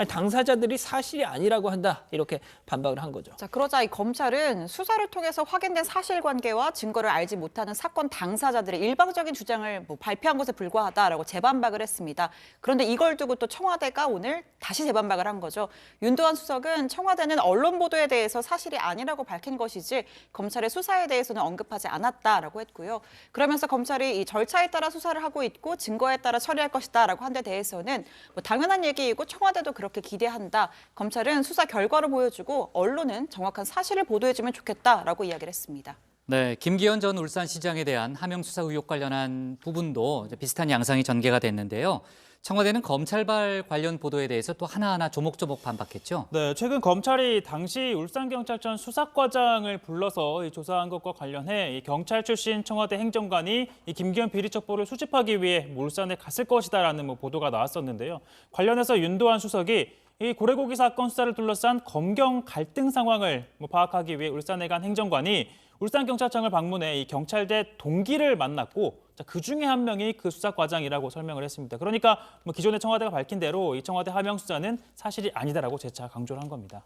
당사자들이 사실이 아니라고 한다. 이렇게 반박을 한 거죠. 자, 그러자 이 검찰은 수사를 통해서 확인된 사실관계와 증거를 알지 못하는 사건 당사자들의 일방적인 주장을 발표한 것에 불과하다라고 재반박을 했습니다. 그런데 이걸 두고 또 청와대가 오늘 다시 재반박을 한 거죠. 윤도한 수석은 청와대는 언론 보도에 대해서 사실이 아니라고 밝힌 것이지 검찰의 수사에 대해서는 언급하지 않았다라고 했고요. 그러면서 검찰이 이 절차에 따라 수사를 하고 있고 증거에 따라 처리할 것이다라고 한 데 대해서는 뭐 당연한 얘기이고 청와대도 그렇게 기대한다. 검찰은 수사 결과로 보여주고 언론은 정확한 사실을 보도해주면 좋겠다라고 이야기를 했습니다. 네, 김기현 전 울산시장에 대한 하명 수사 의혹 관련한 부분도 비슷한 양상이 전개가 됐는데요. 청와대는 검찰발 관련 보도에 대해서 또 하나하나 조목조목 반박했죠. 네, 최근 검찰이 당시 울산경찰청 수사과장을 불러서 조사한 것과 관련해 경찰 출신 청와대 행정관이 김기현 비리 첩보를 수집하기 위해 울산에 갔을 것이다라는 보도가 나왔었는데요. 관련해서 윤도한 수석이 이 고래고기 사건 수사를 둘러싼 검경 갈등 상황을 파악하기 위해 울산에 간 행정관이 울산경찰청을 방문해 이 경찰대 동기를 만났고 그 중에 한 명이 그 수사과장이라고 설명을 했습니다. 그러니까 기존에 청와대가 밝힌 대로 이 청와대 하명 수사는 사실이 아니다라고 재차 강조를 한 겁니다.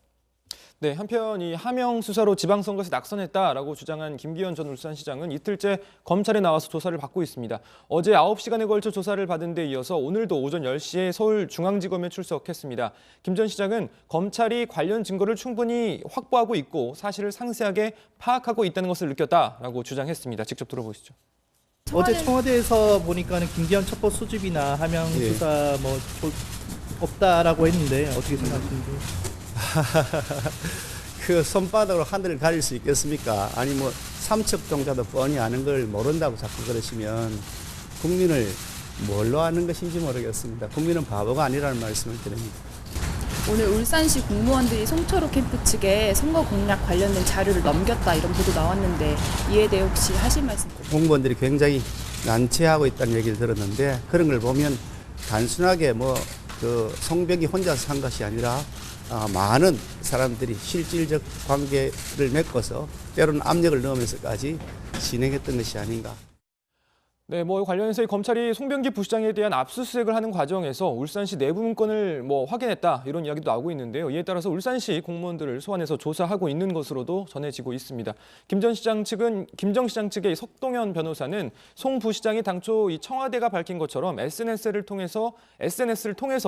네, 한편 이 하명 수사로 지방선거에서 낙선했다라고 주장한 김기현 전 울산시장은 이틀째 검찰에 나와서 조사를 받고 있습니다. 어제 9시간에 걸쳐 조사를 받은 데 이어서 오늘도 오전 10시에 서울중앙지검에 출석했습니다. 김 전 시장은 검찰이 관련 증거를 충분히 확보하고 있고 사실을 상세하게 파악하고 있다는 것을 느꼈다라고 주장했습니다. 직접 들어보시죠. 어제 청와대에서 보니까는 김기현 첩보 수집이나 하명 수사 없다라고 했는데 어떻게 생각하시는지? 그 손바닥으로 하늘을 가릴 수 있겠습니까? 아니 뭐 삼척동자도 뻔히 아는 걸 모른다고 자꾸 그러시면 국민을 뭘로 아는 것인지 모르겠습니다. 국민은 바보가 아니라는 말씀을 드립니다. 오늘 울산시 공무원들이 송철호 캠프 측에 선거 공약 관련된 자료를 넘겼다 이런 보도 나왔는데 이에 대해 혹시 하실 말씀? 공무원들이 굉장히 난처하고 있다는 얘기를 들었는데 그런 걸 보면 단순하게 그 송병기 혼자서 한 것이 아니라 많은 사람들이 실질적 관계를 맺고서 때로는 압력을 넣으면서까지 진행했던 것이 아닌가. 네, 관련해서 이 검찰이 송병기 부시장에 대한 압수수색을 하는 과정에서 울산시 내부 문건을 확인했다 이런 이야기도 나오고 있는데요. 이에 따라서 울산시 공무원들을 소환해서 조사하고 있는 것으로도 전해지고 있습니다. 김 정 시장 측의 석동현 변호사는 송 부시장이 당초 이 청와대가 밝힌 것처럼 SNS를 통해서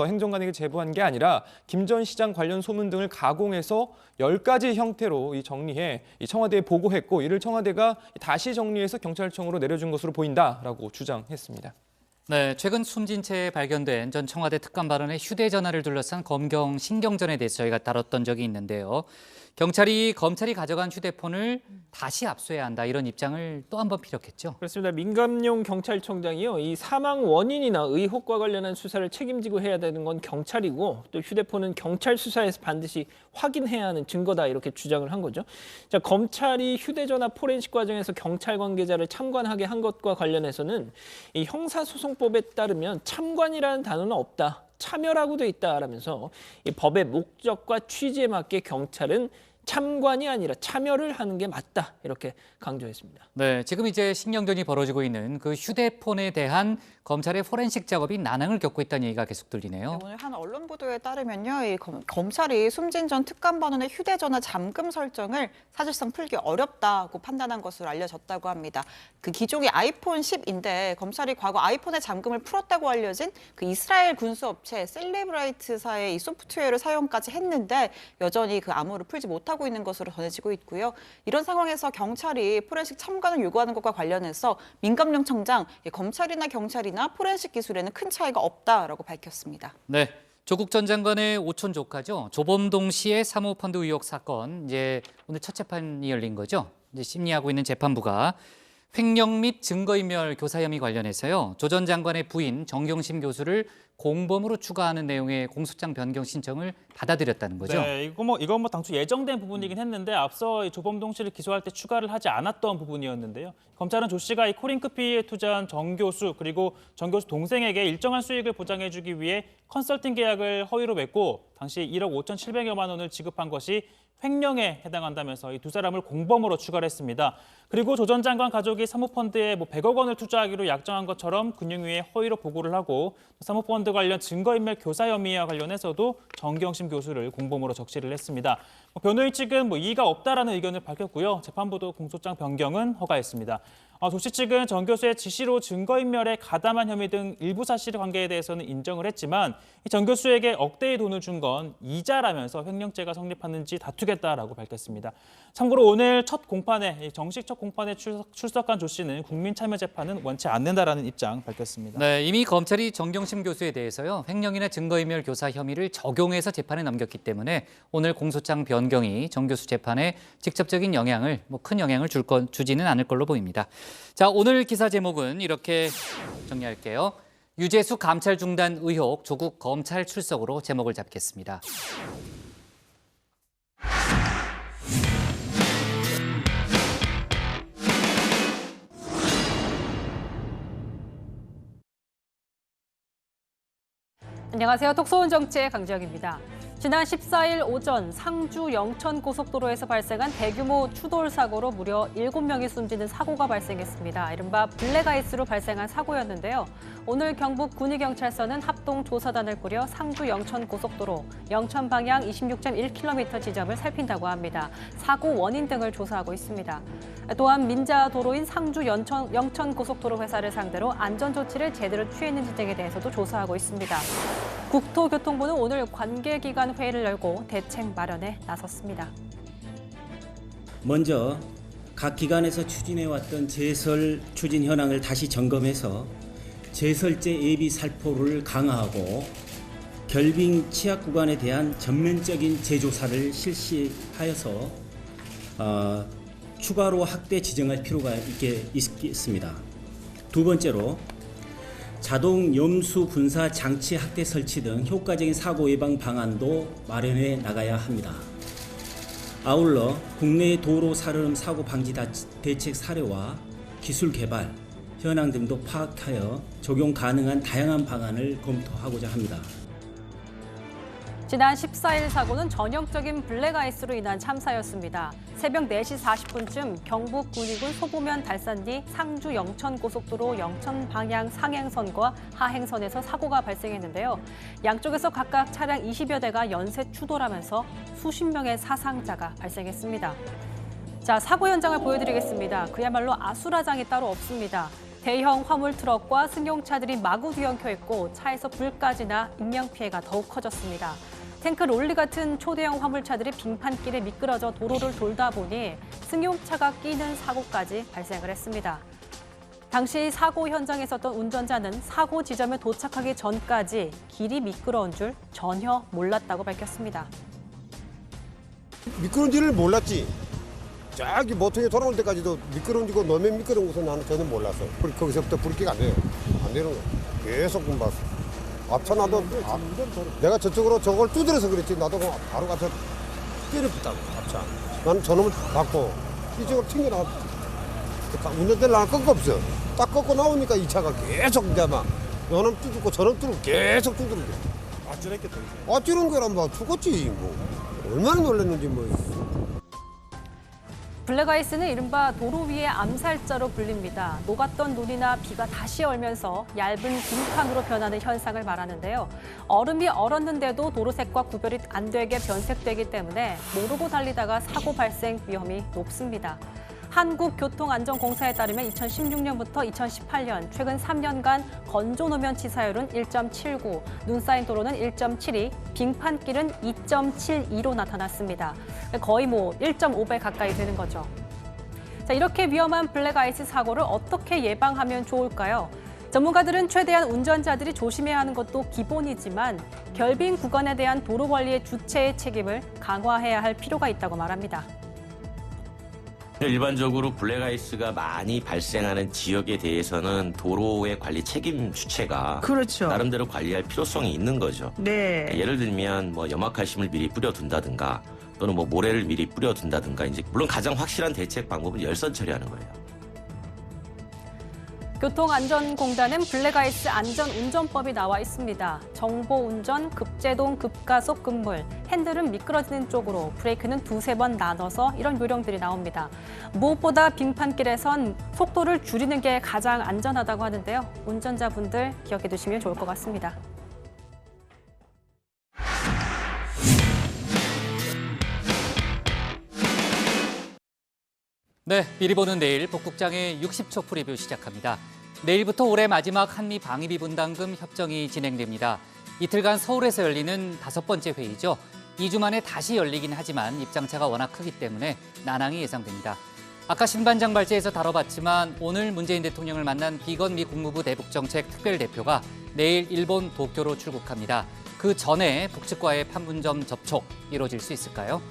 행정관에게 제보한 게 아니라 김 전 시장 관련 소문 등을 가공해서 10가지 형태로 정리해 청와대에 보고했고 이를 청와대가 다시 정리해서 경찰청으로 내려준 것으로 보인다. 라고 주장했습니다. 네, 최근 숨진 채 발견된 전 청와대 특감 발언의 휴대전화를 둘러싼 검경 신경전에 대해서 저희가 다뤘던 적이 있는데요. 경찰이 검찰이 가져간 휴대폰을 다시 압수해야 한다 이런 입장을 또 한 번 피력했죠. 그렇습니다. 민감용 경찰청장이요. 이 사망 원인이나 의혹과 관련한 수사를 책임지고 해야 되는 건 경찰이고 또 휴대폰은 경찰 수사에서 반드시 확인해야 하는 증거다 이렇게 주장을 한 거죠. 자, 검찰이 휴대전화 포렌식 과정에서 경찰 관계자를 참관하게 한 것과 관련해서는 이 형사소송법에 따르면 참관이라는 단어는 없다. 참여라고 돼 있다라면서 이 법의 목적과 취지에 맞게 경찰은 참관이 아니라 참여를 하는 게 맞다 이렇게 강조했습니다. 네, 지금 이제 신경전이 벌어지고 있는 그 휴대폰에 대한 검찰의 포렌식 작업이 난항을 겪고 있다는 얘기가 계속 들리네요. 네, 오늘 한 언론 보도에 따르면요, 이 검찰이 숨진 전 특감반원의 휴대전화 잠금 설정을 사실상 풀기 어렵다고 판단한 것으로 알려졌다고 합니다. 그 기종이 아이폰 10인데 검찰이 과거 아이폰의 잠금을 풀었다고 알려진 그 이스라엘 군수업체 셀레브라이트사의 이 소프트웨어를 사용까지 했는데 여전히 그 암호를 풀지 못하고 하고 있는 것으로 전해지고 있고요. 이런 상황에서 경찰이 포렌식 첨가를 요구하는 것과 관련해서 민감령 청장, 검찰이나 경찰이나 포렌식 기술에는 큰 차이가 없다라고 밝혔습니다. 네. 조국 전 장관의 오촌 조카죠. 조범동 씨의 사모펀드 의혹 사건, 이제 오늘 첫 재판이 열린 거죠. 이제 심리하고 있는 재판부가 횡령 및 증거인멸 교사 혐의 관련해서요. 조 전 장관의 부인 정경심 교수를 공범으로 추가하는 내용의 공소장 변경 신청을 받아들였다는 거죠. 네, 이건 당초 예정된 부분이긴 했는데 앞서 이 조범동 씨를 기소할 때 추가를 하지 않았던 부분이었는데요. 검찰은 조 씨가 이 코링크피에 투자한 정 교수 그리고 정 교수 동생에게 일정한 수익을 보장해주기 위해 컨설팅 계약을 허위로 맺고 당시 1억 5,700여만 원을 지급한 것이 횡령에 해당한다면서 이 두 사람을 공범으로 추가를 했습니다. 그리고 조 전 장관 가족이 사모펀드에 100억 원을 투자하기로 약정한 것처럼 금융위에 허위로 보고를 하고 사모펀드 관련 증거인멸 교사 혐의와 관련해서도 정경심 교수를 공범으로 적시를 했습니다. 변호인 측은 이의가 없다라는 의견을 밝혔고요. 재판부도 공소장 변경은 허가했습니다. 조 씨 측은 정 교수의 지시로 증거인멸에 가담한 혐의 등 일부 사실관계에 대해서는 인정을 했지만 정 교수에게 억대의 돈을 준 건 이자라면서 횡령죄가 성립하는지 다투겠다라고 밝혔습니다. 참고로 오늘 정식 첫 공판에 출석한 조 씨는 국민참여재판은 원치 않는다라는 입장 밝혔습니다. 네, 이미 검찰이 정경심 교수에 대해서요. 횡령이나 증거인멸 교사 혐의를 적용해서 재판에 넘겼기 때문에 오늘 공소장 변경이 정 교수 재판에 직접적인 영향을 큰 영향을 주지는 않을 걸로 보입니다. 자, 오늘 기사 제목은 이렇게 정리할게요. 유재수 감찰 중단 의혹, 조국 검찰 출석으로 제목을 잡겠습니다. 안녕하세요. 톡소온 정치의 강지영입니다. 지난 14일 오전 상주 영천 고속도로에서 발생한 대규모 추돌 사고로 무려 7명이 숨지는 사고가 발생했습니다. 이른바 블랙아이스로 발생한 사고였는데요. 오늘 경북 군의경찰서는 합동 조사단을 꾸려 상주 영천 고속도로 영천 방향 26.1km 지점을 살핀다고 합니다. 사고 원인 등을 조사하고 있습니다. 또한 민자 도로인 상주 영천 고속도로 회사를 상대로 안전조치를 제대로 취했는지 등에 대해서도 조사하고 있습니다. 국토교통부는 오늘 관계기관 회의를 열고 대책 마련에 나섰습니다. 먼저 각 기관에서 추진해왔던 제설 추진 현황을 다시 점검해서 제설제 예비 살포를 강화하고 결빙 취약 구간에 대한 전면적인 재조사를 실시하여서 추가로 확대 지정할 필요가 있겠습니다. 두 번째로 자동 염수 분사 장치 확대 설치 등 효과적인 사고 예방 방안도 마련해 나가야 합니다. 아울러 국내 도로 살얼음 사고 방지 대책 사례와 기술 개발 현황 등도 파악하여 적용 가능한 다양한 방안을 검토하고자 합니다. 지난 14일 사고는 전형적인 블랙아이스로 인한 참사였습니다. 새벽 4시 40분쯤 경북 군위군 소보면 달산 상주 영천 고속도로 영천 방향 상행선과 하행선에서 사고가 발생했는데요. 양쪽에서 각각 차량 20여 대가 연쇄 추돌하면서 수십 명의 사상자가 발생했습니다. 자, 사고 현장을 보여드리겠습니다. 그야말로 아수라장이 따로 없습니다. 대형 화물 트럭과 승용차들이 마구 뒤엉켜 있고 차에서 불까지 나 인명피해가 더욱 커졌습니다. 탱크 롤리 같은 초대형 화물차들이 빙판길에 미끄러져 도로를 돌다 보니 승용차가 끼는 사고까지 발생을 했습니다. 당시 사고 현장에 있었던 운전자는 사고 지점에 도착하기 전까지 길이 미끄러운 줄 전혀 몰랐다고 밝혔습니다. 미끄러운 줄을 몰랐지. 저기 모퉁이 돌아올 때까지도 미끄러운지고 너무 미끄러운 것은 나는 전혀 몰랐어. 거기서부터 불기가 안 돼요. 안 되는 거야. 계속 봤어. 앞차 나도 내가 저쪽으로 저걸 두드려서 그랬지. 나도 바로 가서 때려붙다고 앞차. 나는 저놈을 받고 이쪽으로 튕겨나가. 운전대를 나는 꺾어 없어. 딱 꺾고 나오니까 이 차가 계속 이제 막 너는 뚫고 저놈 뚫고 계속 두드리고. 아찔했겠다. 아찔한 거란 뭐 죽었지 뭐. 얼마나 놀랐는지 뭐. 블랙아이스는 이른바 도로 위의 암살자로 불립니다. 녹았던 눈이나 비가 다시 얼면서 얇은 빙판으로 변하는 현상을 말하는데요. 얼음이 얼었는데도 도로색과 구별이 안 되게 변색되기 때문에 모르고 달리다가 사고 발생 위험이 높습니다. 한국교통안전공사에 따르면 2016년부터 2018년 최근 3년간 건조노면 치사율은 1.79, 눈 쌓인 도로는 1.72, 빙판길은 2.72로 나타났습니다. 거의 1.5배 가까이 되는 거죠. 자, 이렇게 위험한 블랙아이스 사고를 어떻게 예방하면 좋을까요? 전문가들은 최대한 운전자들이 조심해야 하는 것도 기본이지만 결빙 구간에 대한 도로 관리의 주체의 책임을 강화해야 할 필요가 있다고 말합니다. 일반적으로 블랙아이스가 많이 발생하는 지역에 대해서는 도로의 관리 책임 주체가 그렇죠. 나름대로 관리할 필요성이 있는 거죠. 네. 예를 들면 염화칼슘을 미리 뿌려둔다든가 또는 모래를 미리 뿌려둔다든가 이제 물론 가장 확실한 대책 방법은 열선 처리하는 거예요. 교통안전공단은 블랙아이스 안전운전법이 나와 있습니다. 정보운전, 급제동, 급가속, 급물, 핸들은 미끄러지는 쪽으로, 브레이크는 2-3번 나눠서 이런 요령들이 나옵니다. 무엇보다 빙판길에선 속도를 줄이는 게 가장 안전하다고 하는데요. 운전자분들 기억해 두시면 좋을 것 같습니다. 네, 미리 보는 내일 북극장의 60초 프리뷰 시작합니다. 내일부터 올해 마지막 한미 방위비 분담금 협정이 진행됩니다. 이틀간 서울에서 열리는 5번째 회의죠. 2주 만에 다시 열리긴 하지만 입장차가 워낙 크기 때문에 난항이 예상됩니다. 아까 신반장 발제에서 다뤄봤지만 오늘 문재인 대통령을 만난 비건 미 국무부 대북정책 특별대표가 내일 일본 도쿄로 출국합니다. 그 전에 북측과의 판문점 접촉 이루어질 수 있을까요?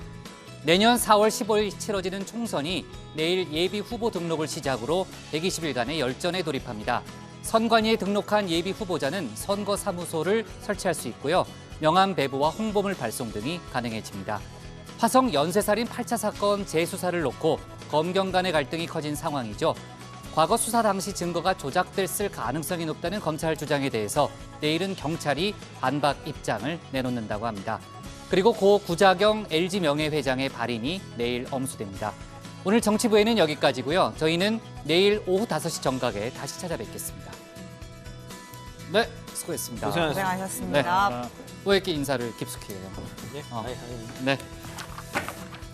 내년 4월 15일 치러지는 총선이 내일 예비 후보 등록을 시작으로 120일간의 열전에 돌입합니다. 선관위에 등록한 예비 후보자는 선거사무소를 설치할 수 있고요. 명함 배부와 홍보물 발송 등이 가능해집니다. 화성 연쇄살인 8차 사건 재수사를 놓고 검경 간의 갈등이 커진 상황이죠. 과거 수사 당시 증거가 조작됐을 가능성이 높다는 검찰 주장에 대해서 내일은 경찰이 반박 입장을 내놓는다고 합니다. 그리고 고 구자경 LG 명예회장의 발인이 내일 엄수됩니다. 오늘 정치부에는 여기까지고요. 저희는 내일 오후 5시 정각에 다시 찾아뵙겠습니다. 네, 수고했습니다. 고생하셨습니다. 네, 오해께 인사를 깊숙이 해요. 네.